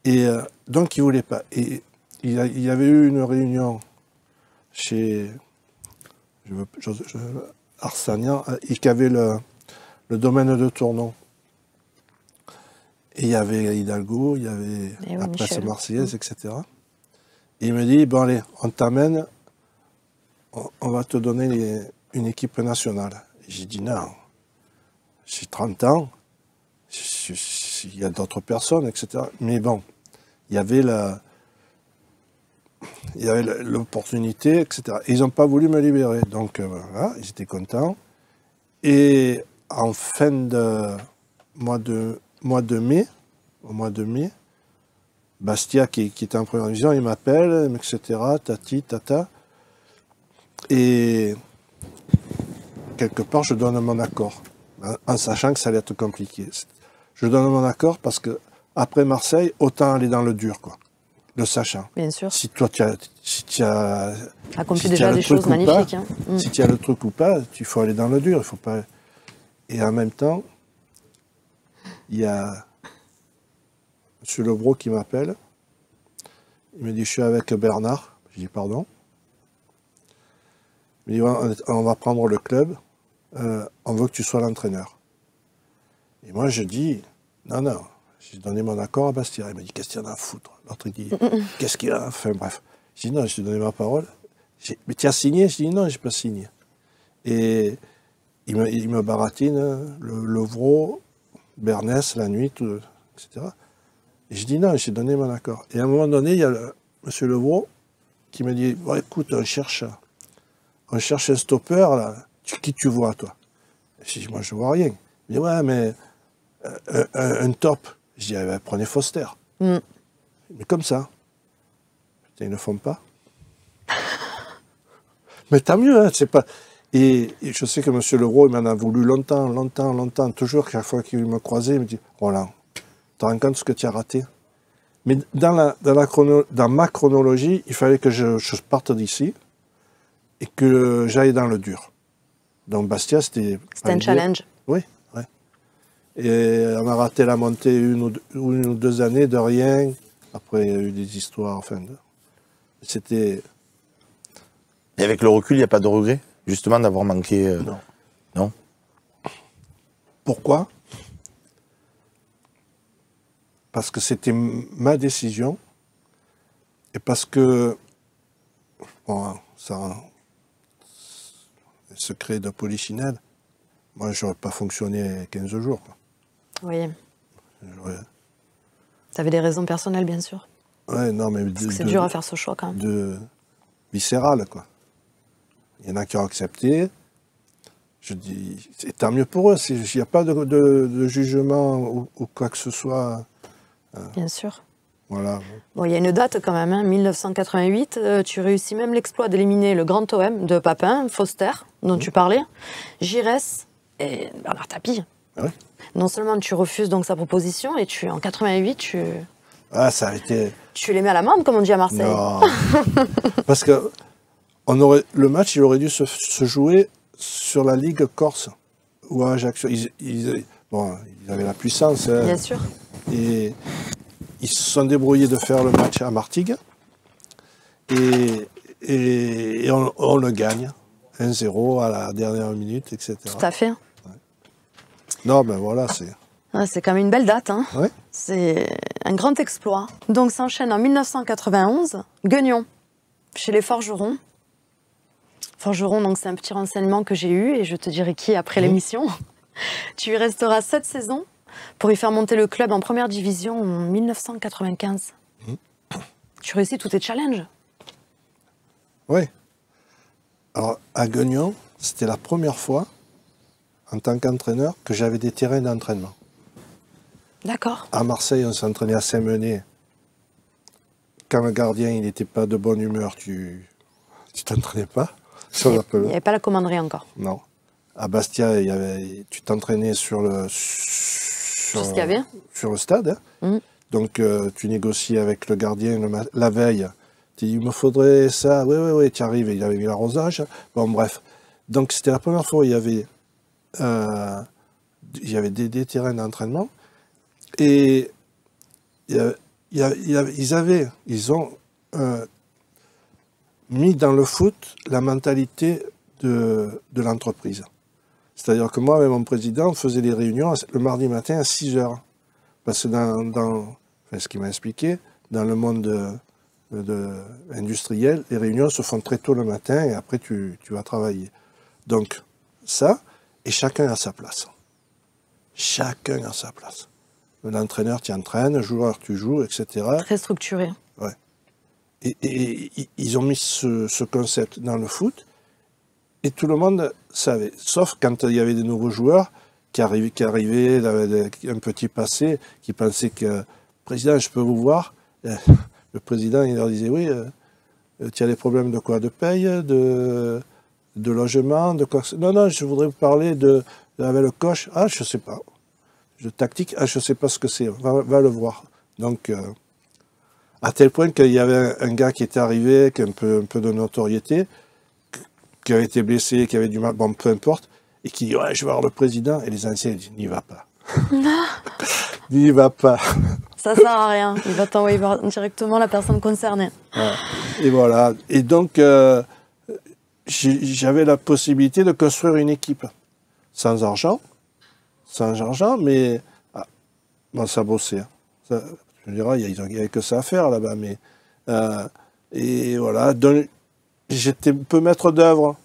Et donc, il ne voulait pas. Et il y avait eu une réunion chez Arsania, et qui avait le domaine de Tournon. Et il y avait Hidalgo, il y avait la presse marseillaise, etc. Et il me dit, bon allez, on t'amène, on va te donner une équipe nationale. J'ai dit non, j'ai 30 ans, il y a d'autres personnes, etc. Mais bon, il y avait l'opportunité, etc. Et ils n'ont pas voulu me libérer. Donc voilà, ils étaient contents. Et en fin de mois de mai, au mois de mai, Bastia, qui était en première division, il m'appelle, etc., tata. Et quelque part, je donne mon accord, en sachant que ça allait être compliqué. Je donne mon accord parce que après Marseille, autant aller dans le dur, quoi. Le sachant. Bien sûr. Si toi, tu as Accompli si déjà le des truc choses ou magnifiques. pas, Hein. si tu as le truc ou pas, il faut aller dans le dur. Il faut pas... Et en même temps, il y a M. Levrault qui m'appelle. Il me dit, je suis avec Bernard. Je dis, pardon. Il me dit, on va prendre le club. On veut que tu sois l'entraîneur. Et moi, je dis, non. J'ai donné mon accord à Bastia. Il m'a dit, qu'est-ce qu'il y en a à foutre? L'autre, il dit, qu'est-ce qu'il y a? Enfin, bref. Je dis, non, je t'ai donné ma parole. Mais tu as signé? Je dis, non, je n'ai pas signé. Et il me baratine, Levrault, Bernès, la nuit, tout, etc. Et je dis, non, j'ai donné mon accord. Et à un moment donné, il y a M. Levrault qui me dit, bon, écoute, on cherche un stopper, là. Qui tu vois, toi? Je dis, moi, je ne vois rien. Il dit, ouais, mais un top. Je dis, ben, prenez Foster. Mais comme ça. Putain, ils ne font pas. Mais tant mieux, hein, c'est pas... Et je sais que M. Levrault, il m'en a voulu longtemps, toujours, chaque fois qu'il me croisait, il me dit, Roland, tu te rends compte ce que tu as raté? Mais dans ma chronologie, il fallait que je parte d'ici et que j'aille dans le dur. Donc Bastia, c'était... C'était un challenge. Oui. Et on a raté la montée une ou deux années de rien. Après, il y a eu des histoires, enfin... C'était... Et avec le recul, il n'y a pas de regret, justement, d'avoir manqué... Non. Non. Pourquoi? Parce que c'était ma décision et parce que, bon, ça, secret de Polichinelle, moi, je n'aurais pas fonctionné 15 jours. Quoi. Oui. Tu avais des raisons personnelles, bien sûr. Ouais, non, mais... Parce que c'est dur à faire ce choix, quand même. Viscéral, quoi. Il y en a qui ont accepté. Je dis, c'est tant mieux pour eux. Il n'y a pas de jugement ou quoi que ce soit. Bien sûr. Voilà. Bon, il y a une date quand même, hein, 1988. Tu réussis même l'exploit d'éliminer le grand OM de Papin, Foster, dont tu parlais, Giresse et Bernard Tapie. Ah oui. Non seulement tu refuses donc sa proposition, et en 88, Ah, ça a été... tu les mets à l'amende, comme on dit à Marseille. Non. Parce que le match, il aurait dû se jouer sur la Ligue Corse ou à Ajaccio. Ils avaient la puissance. Hein. Bien sûr. Et ils se sont débrouillés de faire le match à Martigues. Et on le gagne. 1-0 à la dernière minute, etc. Tout à fait. Ouais. Non, ben voilà, c'est... Ah, c'est quand même une belle date. Hein. Ouais. C'est un grand exploit. Donc s'enchaîne en 1991, Guignon, chez les Forgerons. Forgerons, donc c'est un petit renseignement que j'ai eu, et je te dirai qui après l'émission. Tu y resteras 7 saisons pour y faire monter le club en première division en 1995. Tu réussis tous tes challenges. Oui. Alors, à Guignon, c'était la première fois, en tant qu'entraîneur, que j'avais des terrains d'entraînement. D'accord. À Marseille, on s'entraînait à Saint-Menet. Quand le gardien il n'était pas de bonne humeur, tu t'entraînais pas. Il n'y avait pas la commanderie encore. Non. À Bastia, tu t'entraînais sur le stade. Hein. Donc, tu négocies avec le gardien la veille. Tu dis, il me faudrait ça. Oui, tu arrives. Il avait mis l'arrosage. Bon, bref. Donc, c'était la première fois où il y avait des terrains d'entraînement. Et ils ont mis dans le foot la mentalité de l'entreprise. C'est-à-dire que moi, avec mon président, on faisait les réunions le mardi matin à 6 heures. Parce que ce qu'il m'a expliqué, dans le monde industriel, les réunions se font très tôt le matin et après tu vas travailler. Donc, ça, et chacun a sa place. Chacun a sa place. L'entraîneur, tu entraînes, le joueur, tu joues, etc. Très structuré. Ouais. Et ils ont mis ce concept dans le foot et tout le monde savait. Sauf quand il y avait des nouveaux joueurs qui arrivaient avec un petit passé, qui pensaient que « Président, je peux vous voir ?» Le président, il leur disait « Oui, tu as des problèmes de quoi? De paye, de logement, de quoi? Non, je voudrais vous parler avec le coach. Ah, je ne sais pas. tactique, je ne sais pas ce que c'est, va le voir. Donc, à tel point qu'il y avait un gars qui était arrivé avec un peu de notoriété, qui avait été blessé, qui avait du mal, bon, peu importe, et qui dit, ouais, je vais voir le président, et les anciens disent, n'y va pas. N'y va pas. Ça sert à rien, il va t'envoyer voir directement la personne concernée. Ouais. Et voilà, et donc, j'avais la possibilité de construire une équipe, sans argent, mais bon, ça bossait. Hein. Ça, je dirais, il n'y avait que ça à faire là-bas, mais et voilà, donc, j'étais un peu maître d'œuvre.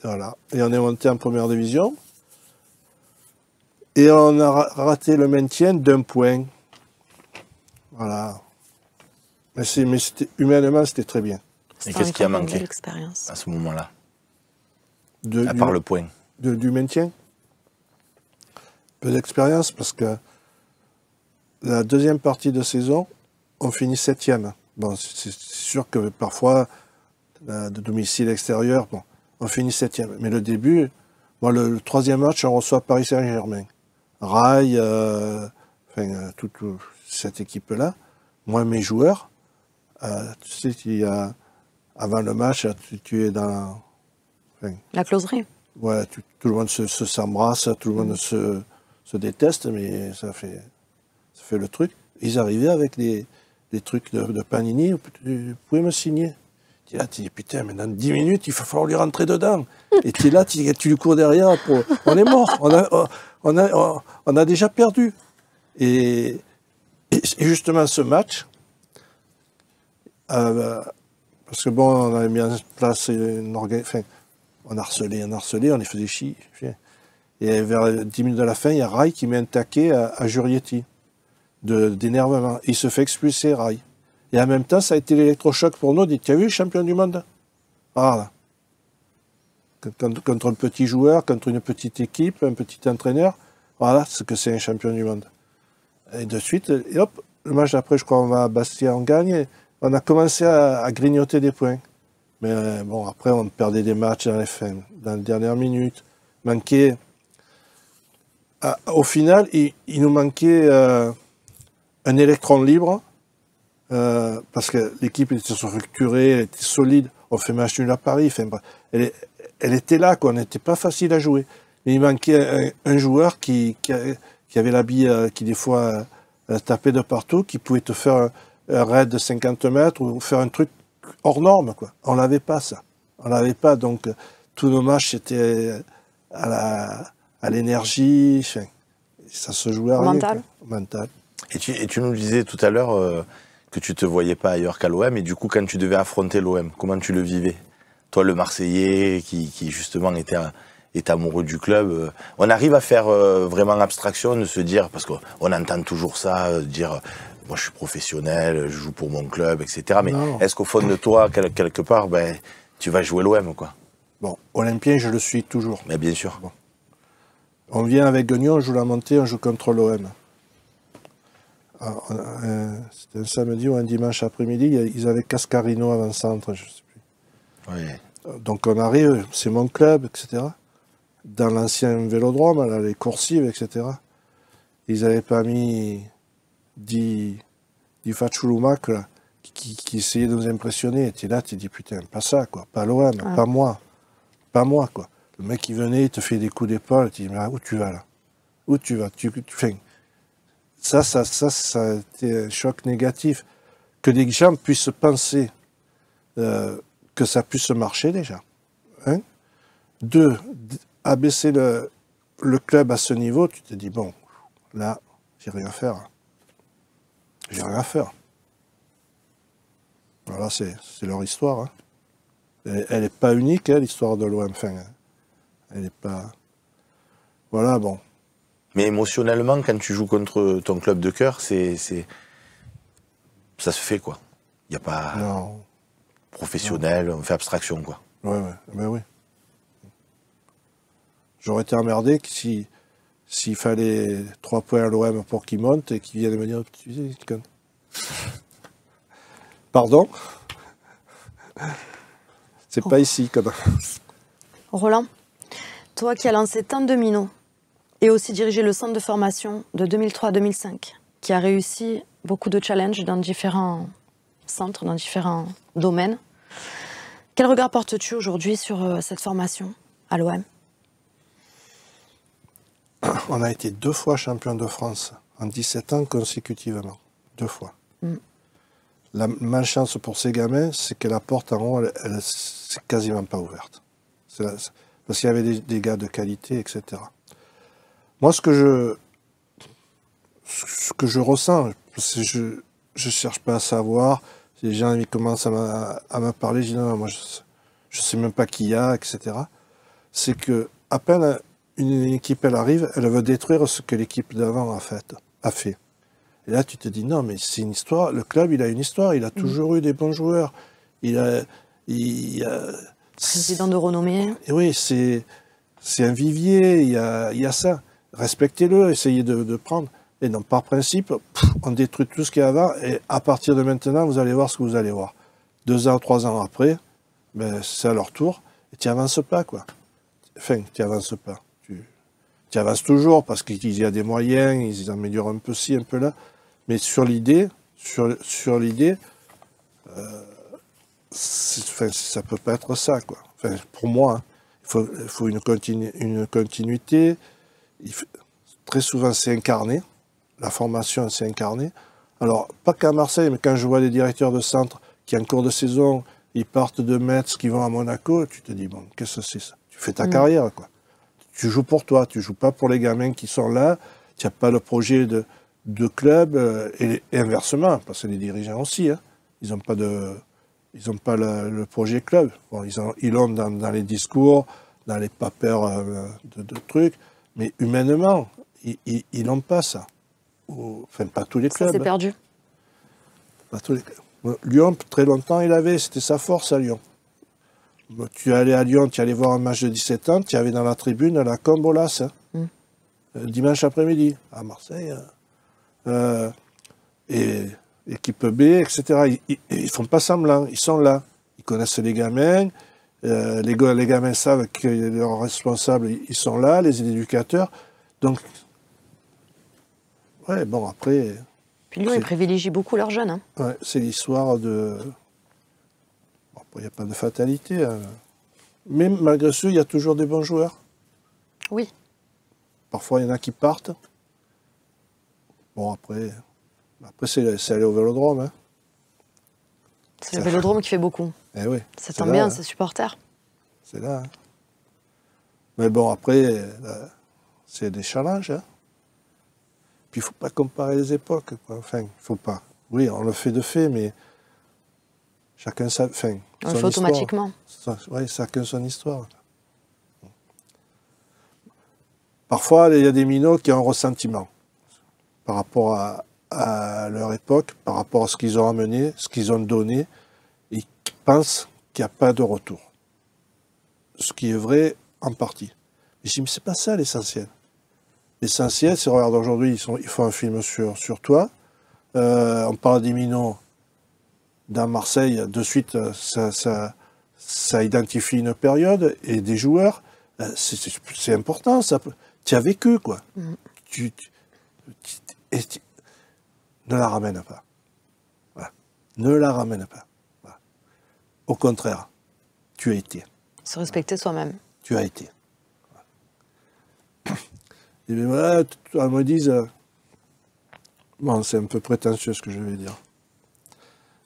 Voilà, et on est monté en première division, et on a raté le maintien d'1 point. Voilà, mais humainement, c'était très bien. Et qu'est-ce qui a manqué à ce moment-là, à part le point du maintien? Peu d'expérience, parce que la deuxième partie de saison, on finit 7e. Bon, c'est sûr que parfois, de domicile extérieur, bon, on finit 7e. Mais le début, bon, le troisième match, on reçoit Paris Saint-Germain. Rail, toute cette équipe-là. Moi, mes joueurs, tu sais, avant le match, tu es dans... la closerie. Ouais, tout le monde s'embrasse, tout le monde se déteste, mais ça fait le truc. Ils arrivaient avec des trucs de Panini, vous pouvez me signer. Tu dis, putain, mais dans 10 minutes, il va falloir lui rentrer dedans. Et tu es là, tu lui cours derrière, on est mort, on a déjà perdu. Et justement, ce match, parce que bon, on avait mis en place on harcelait, on les faisait chier. Et vers 10 minutes de la fin, il y a Rai qui met un taquet à Jurietti d'énervement. Il se fait expulser, Rai. Et en même temps, ça a été l'électrochoc pour nous. Il dit, tu as vu, champion du monde? Voilà. Contre un petit joueur, contre une petite équipe, un petit entraîneur, voilà ce que c'est un champion du monde. Et de suite, et hop, le match d'après, je crois, on va à Bastia, on gagne. Et on a commencé à grignoter des points. Mais bon, après, on perdait des matchs dans les dernières minutes. Au final, il nous manquait un électron libre, parce que l'équipe était structurée, elle était solide. On fait match nul à Paris. Elle était là, quoi. On n'était pas facile à jouer. Mais il manquait un joueur qui avait la bille, qui des fois tapait de partout, qui pouvait te faire un raid de 50 mètres ou faire un truc hors norme, quoi. On n'avait pas ça. On n'avait pas, donc tous nos matchs étaient à l'énergie. Ça se jouait à rien. Mental. Et tu nous disais tout à l'heure que tu te voyais pas ailleurs qu'à l'OM, et du coup, quand tu devais affronter l'OM, comment tu le vivais? Toi, le Marseillais, qui justement est amoureux du club, on arrive à faire vraiment abstraction de se dire, parce qu'on entend toujours ça, dire moi je suis professionnel, je joue pour mon club, etc. Mais est-ce qu'au fond de toi, quelque part, tu vas jouer l'OM, quoi? Bon, olympien, je le suis toujours. Mais bien sûr. Bon. On vient avec Guignon, on joue la montée, on joue contre l'OM. C'était un samedi ou un dimanche après-midi, ils avaient Cascarino avant-centre, je ne sais plus. Oui. Donc on arrive, c'est mon club, etc. Dans l'ancien vélodrome, là, les coursives, etc. Ils n'avaient pas mis Di Fachulumac, là, qui essayait de nous impressionner. Tu es là, tu te dis, putain, pas ça, quoi. Pas l'OM, pas moi. Pas moi, quoi. Le mec, il venait, il te fait des coups d'épaule, tu dis, mais où tu vas, là? Où tu vas? Ça a été un choc négatif. Que les gens puissent penser que ça puisse marcher, déjà. Hein? 2, abaisser le club à ce niveau, tu te dis, bon, là, j'ai rien à faire. J'ai rien à faire. Voilà, c'est leur histoire. Hein. Elle n'est pas unique, hein, l'histoire de l'OM. Enfin, elle n'est pas... Voilà, bon. Mais émotionnellement, quand tu joues contre ton club de cœur, ça se fait, quoi. Il n'y a pas... Non. Professionnel, on fait abstraction, quoi. Ouais, ben oui. J'aurais été emmerdé s'il fallait 3 points à l'OM pour qu'il monte et qu'il vienne me dire, tu sais, con. Pardon? C'est pas ici, quand même. Roland, toi qui as lancé tant de minots Et aussi diriger le centre de formation de 2003 à 2005, qui a réussi beaucoup de challenges dans différents centres, dans différents domaines. Quel regard portes-tu aujourd'hui sur cette formation à l'OM? On a été 2 fois champion de France en 17 ans consécutivement. 2 fois. La malchance pour ces gamins, c'est que la porte en haut, elle c'est quasiment pas ouverte. Parce qu'il y avait des gars de qualité, etc. Moi, ce que je ressens, c'est que je cherche pas à savoir. Si les gens ils commencent à me parler, je dis non, moi je sais même pas qui y a, etc. C'est que à peine une équipe elle arrive, elle veut détruire ce que l'équipe d'avant a fait. Et là tu te dis non, mais c'est une histoire. Le club il a une histoire, il a toujours eu des bons joueurs. Président de renommée. Et oui, c'est un vivier. Il y a ça. Respectez-le, essayez de prendre. Et non, par principe, on détruit tout ce qu'il y a avant, et à partir de maintenant, vous allez voir ce que vous allez voir. 2 ans, 3 ans après, ben, c'est à leur tour, et tu n'avances pas, quoi. Enfin, tu n'avances pas. Tu avances toujours, parce qu'il y a des moyens, ils améliorent un peu ci, un peu là, mais sur l'idée, ça peut pas être ça, quoi. Enfin, pour moi, hein, il faut une continuité. Très souvent, c'est incarné. La formation, c'est incarné. Alors, pas qu'à Marseille, mais quand je vois les directeurs de centre qui, en cours de saison, ils partent de Metz, qui vont à Monaco, tu te dis, bon, qu'est-ce que c'est ça? Tu fais ta carrière, quoi. Tu joues pour toi, tu joues pas pour les gamins qui sont là, tu n'as pas le projet de club, et inversement, parce que les dirigeants aussi, hein, ils n'ont pas le projet club. Bon, ils l'ont dans les discours, dans les papers de trucs, mais humainement, ils n'ont pas ça. Enfin, pas tous les clubs. Ça s'est perdu. Pas tous les clubs. Lyon, très longtemps, c'était sa force à Lyon. Tu allais à Lyon, tu allais voir un match de 17 ans, tu avais dans la tribune la Combolas, dimanche après-midi. À Marseille, et équipe B, etc. Ils font pas semblant, ils sont là. Ils connaissent les gamins, les gamins savent que leurs responsables, ils sont là, les éducateurs. Donc, ouais, bon, après... Puis Lyon, ils privilégient beaucoup leurs jeunes. Hein. Ouais, c'est l'histoire de... Bon, il n'y a pas de fatalité. Hein. Mais malgré ça, il y a toujours des bons joueurs. Oui. Parfois, il y en a qui partent. Bon, après c'est aller au Vélodrome. Hein. C'est le Vélodrome qui fait beaucoup. Eh oui. Ça tombe bien, ses supporters. C'est là. Hein. Mais bon, après, là, c'est des challenges. Hein. Puis il ne faut pas comparer les époques. Quoi. Enfin, il ne faut pas. Oui, on le fait de fait, mais chacun sa... Enfin, on le fait automatiquement. Oui, chacun son histoire. Parfois, il y a des minots qui ont un ressentiment par rapport à leur époque, par rapport à ce qu'ils ont amené, ce qu'ils ont donné, et qui pensent qu'il n'y a pas de retour. Ce qui est vrai en partie. Mais je dis, mais c'est pas ça l'essentiel. L'essentiel, c'est, regarde, aujourd'hui, ils font un film sur toi. On parle des minots dans Marseille. De suite, ça identifie une période et des joueurs. C'est important, ça. Tu as vécu, quoi. Ne la ramène pas. Voilà. Ne la ramène pas. Voilà. Au contraire, tu as été. Se respecter soi-même. Tu as été. Et bien voilà, ils me disent, bon, c'est un peu prétentieux ce que je vais dire.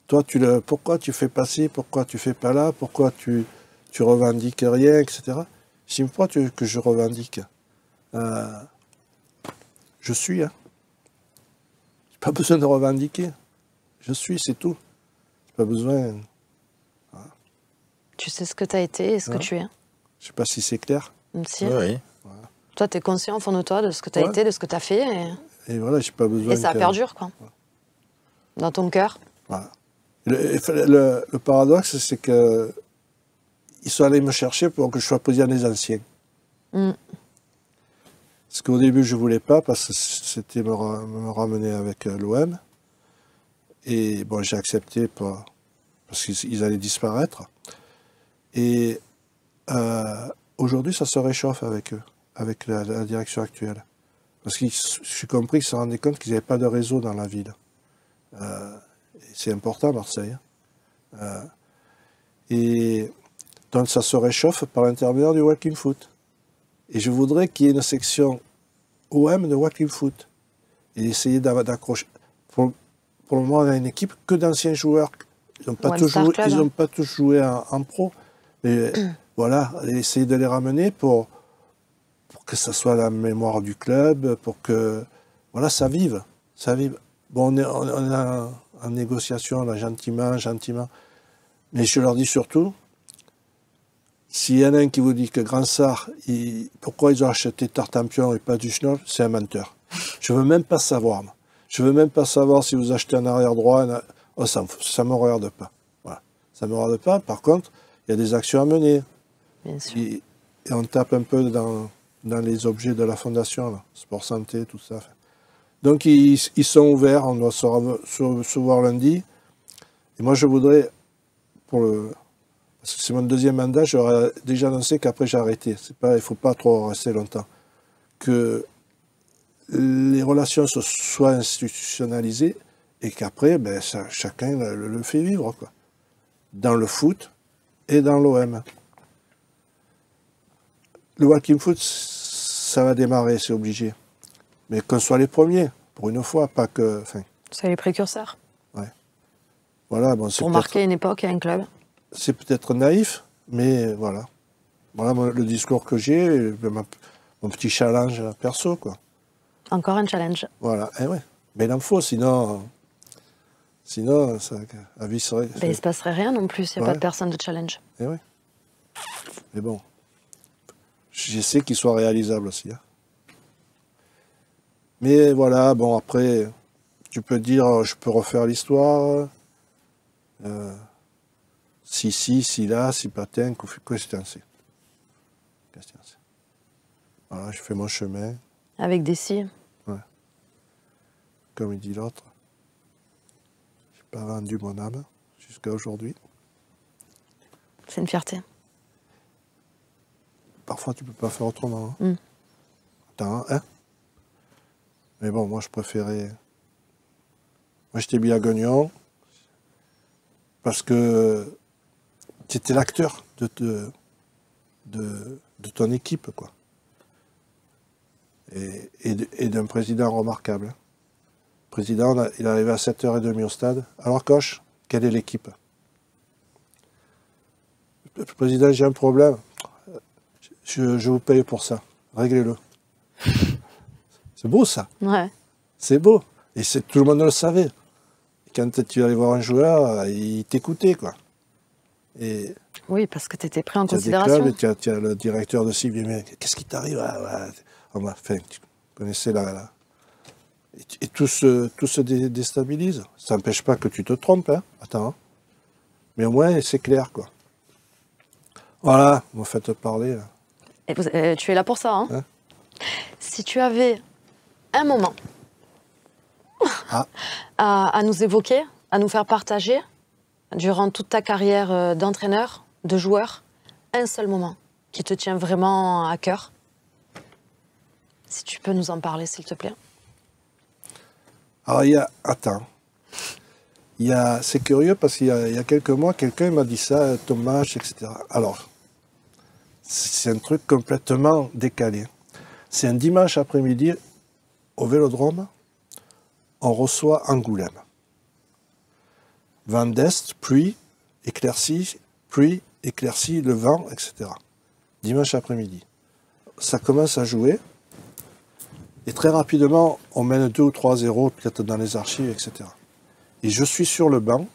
Toi, pourquoi tu fais pas ci, pourquoi tu fais pas là, pourquoi tu revendiques rien, etc. Je dis, pourquoi tu veux que je revendique? Je suis, hein. J'ai pas besoin de revendiquer. Je suis, c'est tout. J'ai pas besoin. Voilà. Tu sais ce que tu as été et ce que tu es. Je sais pas si c'est clair. Si. Oui. Voilà. Toi, tu es conscient au fond de toi de ce que tu as été, de ce que tu as fait. Et voilà, j'ai pas besoin. Et ça perdure, quoi. Voilà. Dans ton cœur. Voilà. Le paradoxe, c'est que ils sont allés me chercher pour que je sois président des anciens. Parce qu'au début, je voulais pas, parce que c'était me ramener avec l'OM. Et bon, j'ai accepté parce qu'ils allaient disparaître. Et aujourd'hui, ça se réchauffe avec eux. avec la direction actuelle. Parce que j'ai compris qu'ils se rendaient compte qu'ils n'avaient pas de réseau dans la ville. C'est important, Marseille. Et donc ça se réchauffe par l'intermédiaire du walking foot. Et je voudrais qu'il y ait une section OM de walking foot. Et essayer d'accrocher. Pour le moment, on a une équipe que d'anciens joueurs. Ils n'ont pas, pas tous joué en pro. Mais voilà, essayer de les ramener pour que ça soit la mémoire du club, pour que voilà, ça vive. Ça vive. Bon, on est en négociation, là, gentiment. Mais je leur dis surtout, s'il y en a un qui vous dit que Grand Sarre, pourquoi ils ont acheté Tartampion et pas du Schnoll, c'est un menteur. Je ne veux même pas savoir. Moi. Je ne veux même pas savoir si vous achetez un arrière droit. Oh, ça ne me regarde pas. Voilà. Ça ne me regarde pas. Par contre, il y a des actions à mener. Bien sûr. Et on tape un peu dans les objets de la fondation, là. Sport santé, tout ça. Donc, ils sont ouverts. On doit se voir lundi. Et moi, je voudrais, parce que c'est mon deuxième mandat, j'aurais déjà annoncé qu'après j'ai arrêté. Il ne faut pas trop rester longtemps. Que les relations soient institutionnalisées et qu'après, chacun le fait vivre, quoi. Dans le foot et dans l'OM. Le walking foot, ça va démarrer, c'est obligé. Mais qu'on soit les premiers, pour une fois, pas que... C'est les précurseurs. Ouais. Voilà, bon, pour marquer une époque et un club. C'est peut-être naïf, mais voilà. Voilà le discours que j'ai, mon petit challenge perso, quoi. Encore un challenge. Voilà, ouais. Mais il en faut, sinon la vie serait... Il ne se passerait rien non plus, il n'y a pas de personne de challenge. Eh oui. Mais bon, j'essaie qu'il soit réalisable aussi. Hein. Mais voilà, bon, après, tu peux dire, je peux refaire l'histoire. Si là, si patin, question c'est. Voilà, je fais mon chemin. Avec des si. Ouais. Comme il dit l'autre. J'ai pas vendu mon âme jusqu'à aujourd'hui. C'est une fierté. Parfois, tu peux pas faire autrement. Hein. Attends, hein. Mais bon, moi, je préférais... Moi, j'étais bien à Guignon parce que tu étais l'acteur de ton équipe, quoi. Et d'un président remarquable. Le président, il est arrivé à 7h30 au stade. Alors, coach, quelle est l'équipe? Le président, j'ai un problème. Je vous paye pour ça. Réglez-le. C'est beau, ça. Ouais. C'est beau. Et tout le monde le savait. Et quand tu allais voir un joueur, il t'écoutait, quoi. Et oui, parce que tu étais pris en tu as considération. Des clubs, tu as le directeur de cible, mais qu'est-ce qui t'arrive? Enfin, tu connaissais et tout se déstabilise. Ça n'empêche pas que tu te trompes, hein. Attends. Hein. Mais au moins, c'est clair, quoi. Voilà, vous me faites parler, là. Et tu es là pour ça, hein, Si tu avais un moment à nous évoquer, à nous faire partager, durant toute ta carrière d'entraîneur, de joueur, un seul moment qui te tient vraiment à cœur, si tu peux nous en parler, s'il te plaît. Alors, c'est curieux parce qu'il y a quelques mois, quelqu'un m'a dit ça, Thomas, etc. Alors, c'est un truc complètement décalé. C'est un dimanche après-midi, au Vélodrome, on reçoit Angoulême. Vent d'est, pluie, éclaircie, le vent, etc. Dimanche après-midi. Ça commence à jouer. Et très rapidement, on mène 2 ou 3-0, peut-être dans les archives, etc. Et je suis sur le banc,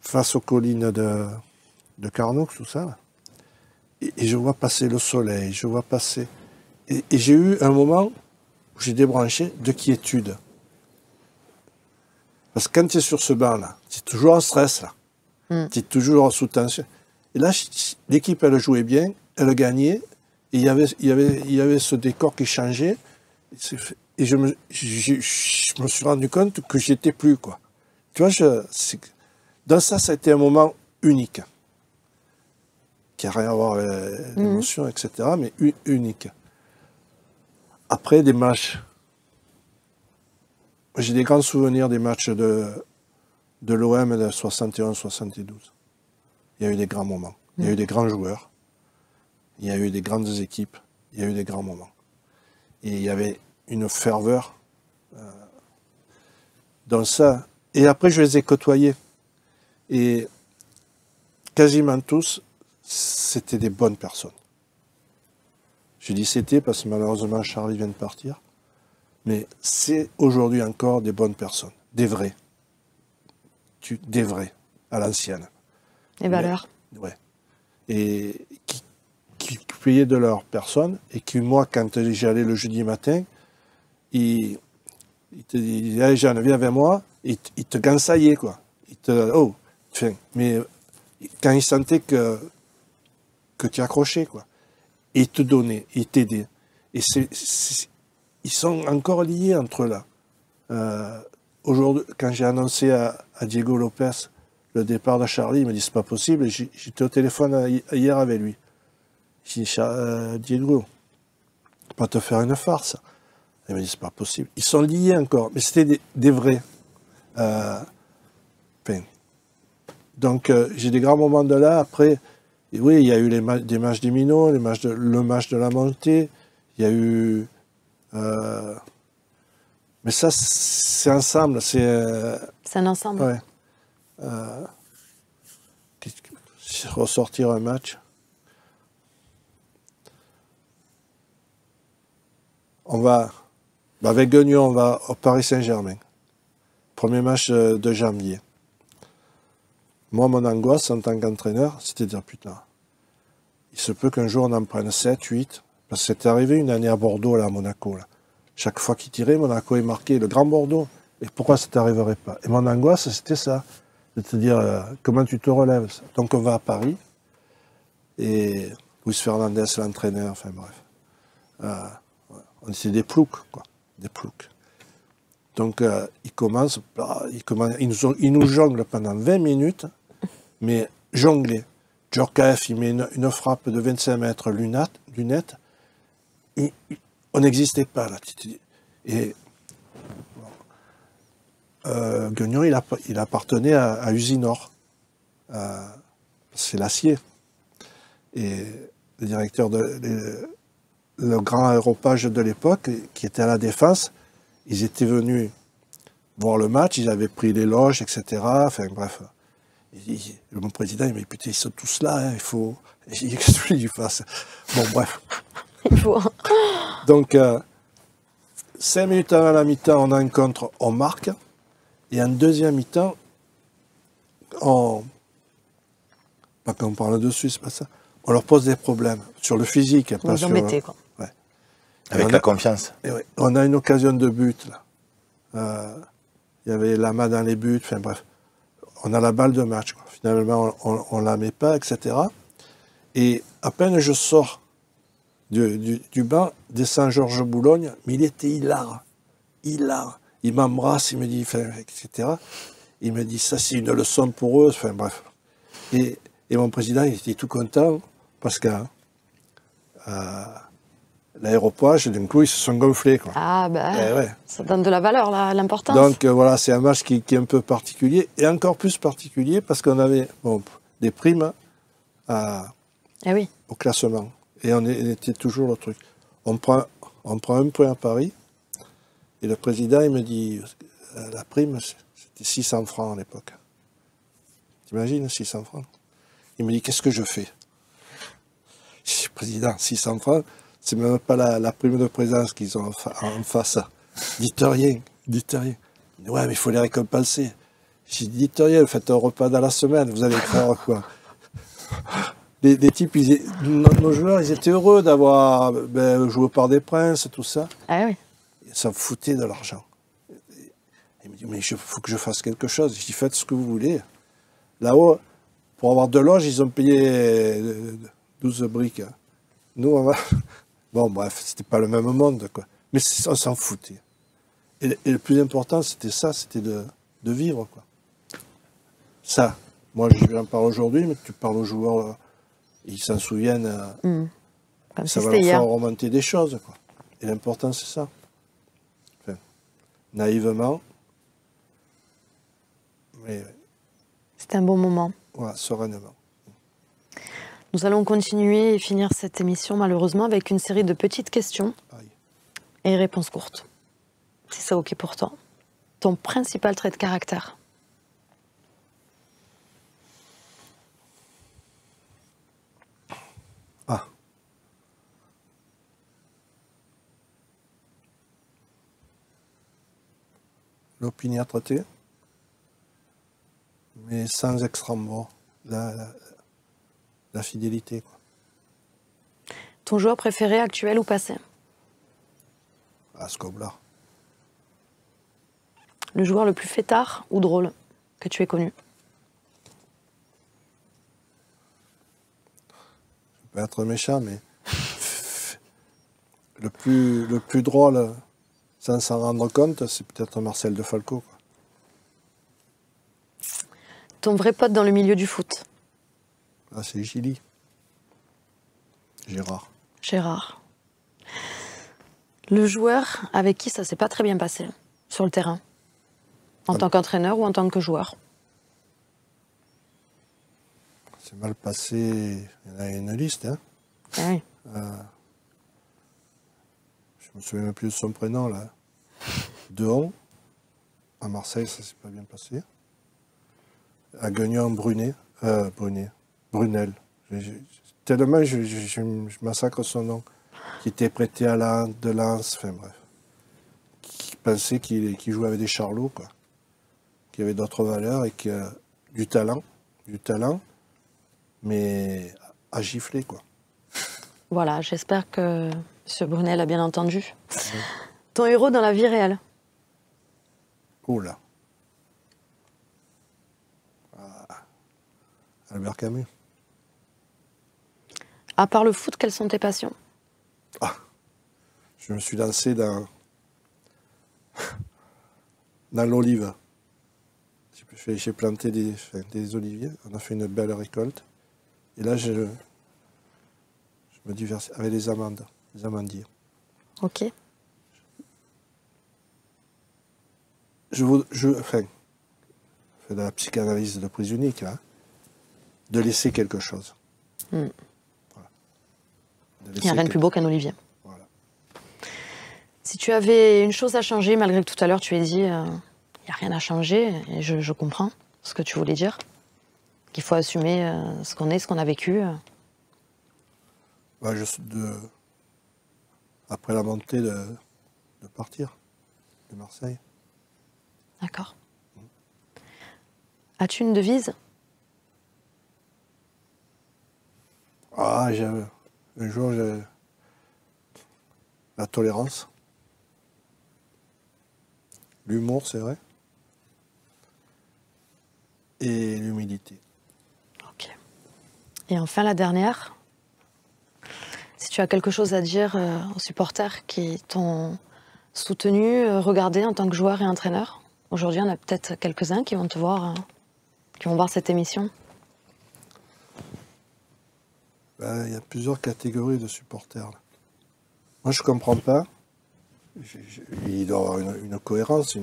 face aux collines de Carnoux, tout ça. Et je vois passer le soleil, je vois passer... Et j'ai eu un moment où j'ai débranché de quiétude. Parce que quand tu es sur ce banc-là, tu es toujours en stress, là. Tu es toujours sous tension. Et là, l'équipe, elle jouait bien, elle gagnait, et il y avait ce décor qui changeait. Et je me suis rendu compte que j'étais plus, quoi. Tu vois, dans ça a été un moment unique. qui n'a rien à voir avec l'émotion, etc., mais unique. Après des matchs, j'ai des grands souvenirs des matchs de l'OM de 71-72. Il y a eu des grands moments. Il y a eu des grands joueurs. Il y a eu des grandes équipes. Il y a eu des grands moments. Et il y avait une ferveur dans ça. Et après, je les ai côtoyés. Et quasiment tous, c'était des bonnes personnes. Je dis c'était parce que malheureusement, Charlie vient de partir. Mais c'est aujourd'hui encore des bonnes personnes. Des vrais. Des vrais, à l'ancienne. Les valeurs. Ouais. Et qui payaient de leur personne. Et qui, moi, quand j'allais le jeudi matin, ils te disaient, allez Jeanne, viens avec moi. Ils te gansaillaient, quoi. Mais quand ils sentaient que tu accrochais, quoi. Et ils te donnaient, ils t'aidaient. Et ils sont encore liés entre eux, là. Aujourd'hui, quand j'ai annoncé à Diego Lopez le départ de Charlie, il m'a dit c'est pas possible. J'étais au téléphone hier avec lui. J'ai dit Diego, pas te faire une farce. Il m'a dit c'est pas possible. Ils sont liés encore, mais c'était des vrais. Donc j'ai des grands moments de là. Après, oui, il y a eu des matchs des minots, le match de la montée. Il y a eu. Mais ça, c'est ensemble. C'est un ensemble. Ouais. Ressortir un match. On va, avec Guignon, on va au Paris Saint-Germain. Premier match de janvier. Moi, mon angoisse en tant qu'entraîneur, c'était de dire putain, il se peut qu'un jour on en prenne 7, 8. Parce que c'était arrivé une année à Bordeaux, là, à Monaco. Là. Chaque fois qu'il tirait, Monaco est marqué, le grand Bordeaux. Et pourquoi ça t'arriverait pas? Et mon angoisse, c'était ça. De te dire, comment tu te relèves? Donc on va à Paris. Et Luis Fernandez, l'entraîneur, enfin bref. On était des ploucs, quoi. Des ploucs. Donc il nous jongle pendant 20 minutes, mais jongler. Djorkaeff, il met une frappe de 25 mètres lunette. On n'existait pas là. Et Guignon, il appartenait à Usinor. C'est l'acier. Et le directeur le grand aéropage de l'époque, qui était à la Défense, ils étaient venus voir le match, ils avaient pris les loges, etc. Enfin bref. Mon président, il m'a dit, putain, ils sont tous là, hein, il faut... J'ai dit, qu'est-ce que je lui fasse? Bon, bref. Il faut... Donc, 5 minutes avant la mi-temps, on a un contre, on marque. Et en deuxième mi-temps, pas qu'on parle dessus, c'est pas ça. On leur pose des problèmes sur le physique. Vous vous en mettez, quoi. Ouais. Avec la confiance. Ouais, on a une occasion de but, là. Il y avait Lama dans les buts, enfin bref. On a la balle de match, quoi. Finalement, on la met pas, etc. Et à peine je sors du banc, descend Georges Boulogne, mais il était hilar. Il m'embrasse, il me dit, enfin, etc. Il me dit, ça c'est une leçon pour eux, enfin bref. Et mon président, il était tout content, parce qu'à l'aéroport, d'un coup, ils se sont gonflés, quoi. Ah ben, ouais. Ça donne de la valeur, là, l'importance. Donc voilà, c'est un match qui est un peu particulier, et encore plus particulier parce qu'on avait des primes au classement. Et on était toujours le truc. On prend un point à Paris, et le président, il me dit, la prime, c'était 600 francs à l'époque. T'imagines, 600 francs? Il me dit, qu'est-ce que je fais? Je dis, président, 600 francs, c'est même pas la prime de présence qu'ils ont en face. Dites rien. Il dit, ouais, mais il faut les récompenser. J'ai dit, dites rien, faites un repas dans la semaine, vous allez faire quoi? Les types, nos joueurs, ils étaient heureux d'avoir joué au Parc des Princes, tout ça. Ah oui. Ils s'en foutaient de l'argent. Il me dit, mais il faut que je fasse quelque chose. Je dis, faites ce que vous voulez. Là-haut, pour avoir de loges, ils ont payé 12 briques. Nous, on va... Bon, bref, c'était pas le même monde, quoi. Mais on s'en foutait. Et le plus important, c'était ça, c'était de vivre, quoi. Ça, moi, je lui en parle aujourd'hui, mais tu parles aux joueurs ils s'en souviennent, Comme ça si va c'était leur faire hier. remonter des choses, quoi. Et l'important, c'est ça. Enfin, naïvement, mais C'était un bon moment. voilà, sereinement. Nous allons continuer et finir cette émission malheureusement avec une série de petites questions Aïe. et réponses courtes. Si c'est OK pour toi. Ton principal trait de caractère? Ah. L'opiniâtreté, mais sans extrême mot. La fidélité, quoi. Ton joueur préféré actuel ou passé? À Skoblar. Le joueur le plus fêtard ou drôle que tu aies connu? Je peux être méchant, mais le plus drôle, sans s'en rendre compte, c'est peut-être Marcel de Falco, quoi. Ton vrai pote dans le milieu du foot? Ah, c'est Gilly. Gérard. Gérard. Le joueur avec qui ça s'est pas très bien passé sur le terrain? En tant qu'entraîneur ou en tant que joueur? C'est mal passé. Il y en a une liste, hein. Ah oui. Je me souviens même plus de son prénom, là. Dehon. À Marseille, ça s'est pas bien passé. À Guignon, Brunel. Tellement je massacre son nom. Qui était prêté à de Lens, enfin bref. Qui pensait qu'il jouait avec des charlots, quoi. Qui avait d'autres valeurs et qui a du talent, mais à gifler, quoi. Voilà, j'espère que M. Brunel a bien entendu. Ton héros dans la vie réelle? Oh là. Ah. Albert Camus. À part le foot, quelles sont tes passions? Je me suis lancé dans l'olive. J'ai planté des oliviers. On a fait une belle récolte. Et là, je me diversifie avec les amandes, les amandiers. Ok. Je fais de la psychanalyse de prise unique, hein, de laisser quelque chose. Voilà. Il n'y a rien de plus beau qu'un olivier. Voilà. Si tu avais une chose à changer, malgré que tout à l'heure tu aies dit il n'y a rien à changer, et je comprends ce que tu voulais dire, qu'il faut assumer ce qu'on est, ce qu'on a vécu. Ouais, après la montée de partir de Marseille. D'accord. As-tu une devise? Ah, un jour, la tolérance. L'humour, c'est vrai. Et l'humilité. Ok. Et enfin, la dernière. Si tu as quelque chose à dire aux supporters qui t'ont soutenu, regardé en tant que joueur et entraîneur. Aujourd'hui, on a peut-être quelques-uns qui vont te voir, qui vont voir cette émission. Il y a plusieurs catégories de supporters, là. Moi, je ne comprends pas. Il doit y avoir une cohérence.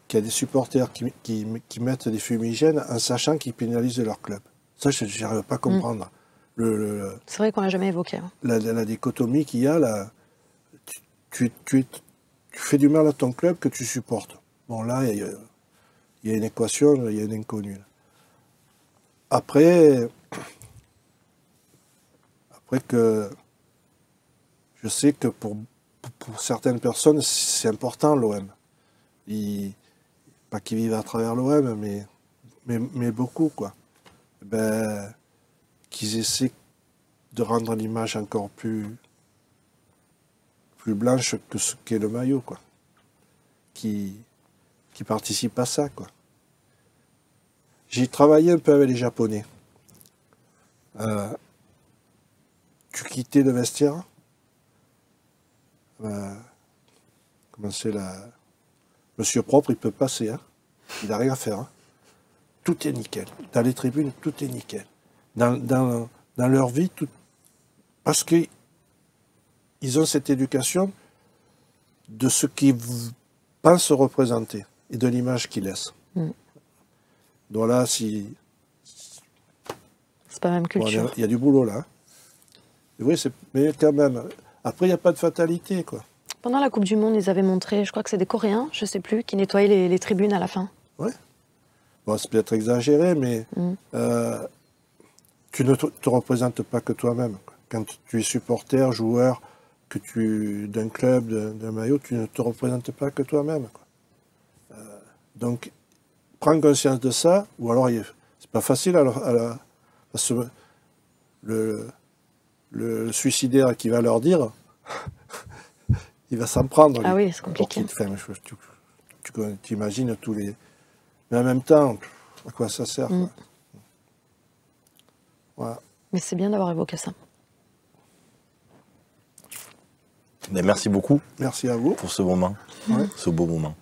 Qu'il y a des supporters qui mettent des fumigènes en sachant qu'ils pénalisent leur club. Ça, je n'arrive pas à comprendre. C'est vrai qu'on l'a jamais évoqué. Hein. La dichotomie qu'il y a, là, tu fais du mal à ton club que tu supportes. Bon, là, il y a une équation, il y a une inconnue. Après que je sais que pour certaines personnes, c'est important l'OM. Pas qu'ils vivent à travers l'OM, mais beaucoup, quoi. Qu'ils essaient de rendre l'image encore plus blanche que ce qu'est le maillot, quoi. Qui participent à ça, quoi. J'ai travaillé un peu avec les Japonais. Tu quittais le vestiaire, comment c'est là, Monsieur Propre, il peut passer, hein. Il n'a rien à faire, hein. Tout est nickel. Dans les tribunes, tout est nickel. Dans dans leur vie, parce qu'ils ont cette éducation de ce qu'ils pensent représenter et de l'image qu'ils laissent. Donc là, c'est pas la même culture. Il y a du boulot là. Et oui, mais quand même, après, il n'y a pas de fatalité, quoi. Pendant la Coupe du Monde, ils avaient montré, je crois que c'est des Coréens, je sais plus, qui nettoyaient les tribunes à la fin. Ouais. Bon, c'est peut-être exagéré, mais tu ne te représentes pas que toi-même. Quand tu es supporter, joueur, d'un club, d'un maillot, tu ne te représentes pas que toi-même. Donc, prends conscience de ça, ou alors c'est pas facile parce que le suicidaire qui va leur dire, il va s'en prendre. Ah oui, c'est compliqué. Tu imagines tous les... Mais en même temps, à quoi ça sert, quoi. Voilà. Mais c'est bien d'avoir évoqué ça. Mais merci beaucoup. Merci à vous. Pour ce moment, ce beau moment.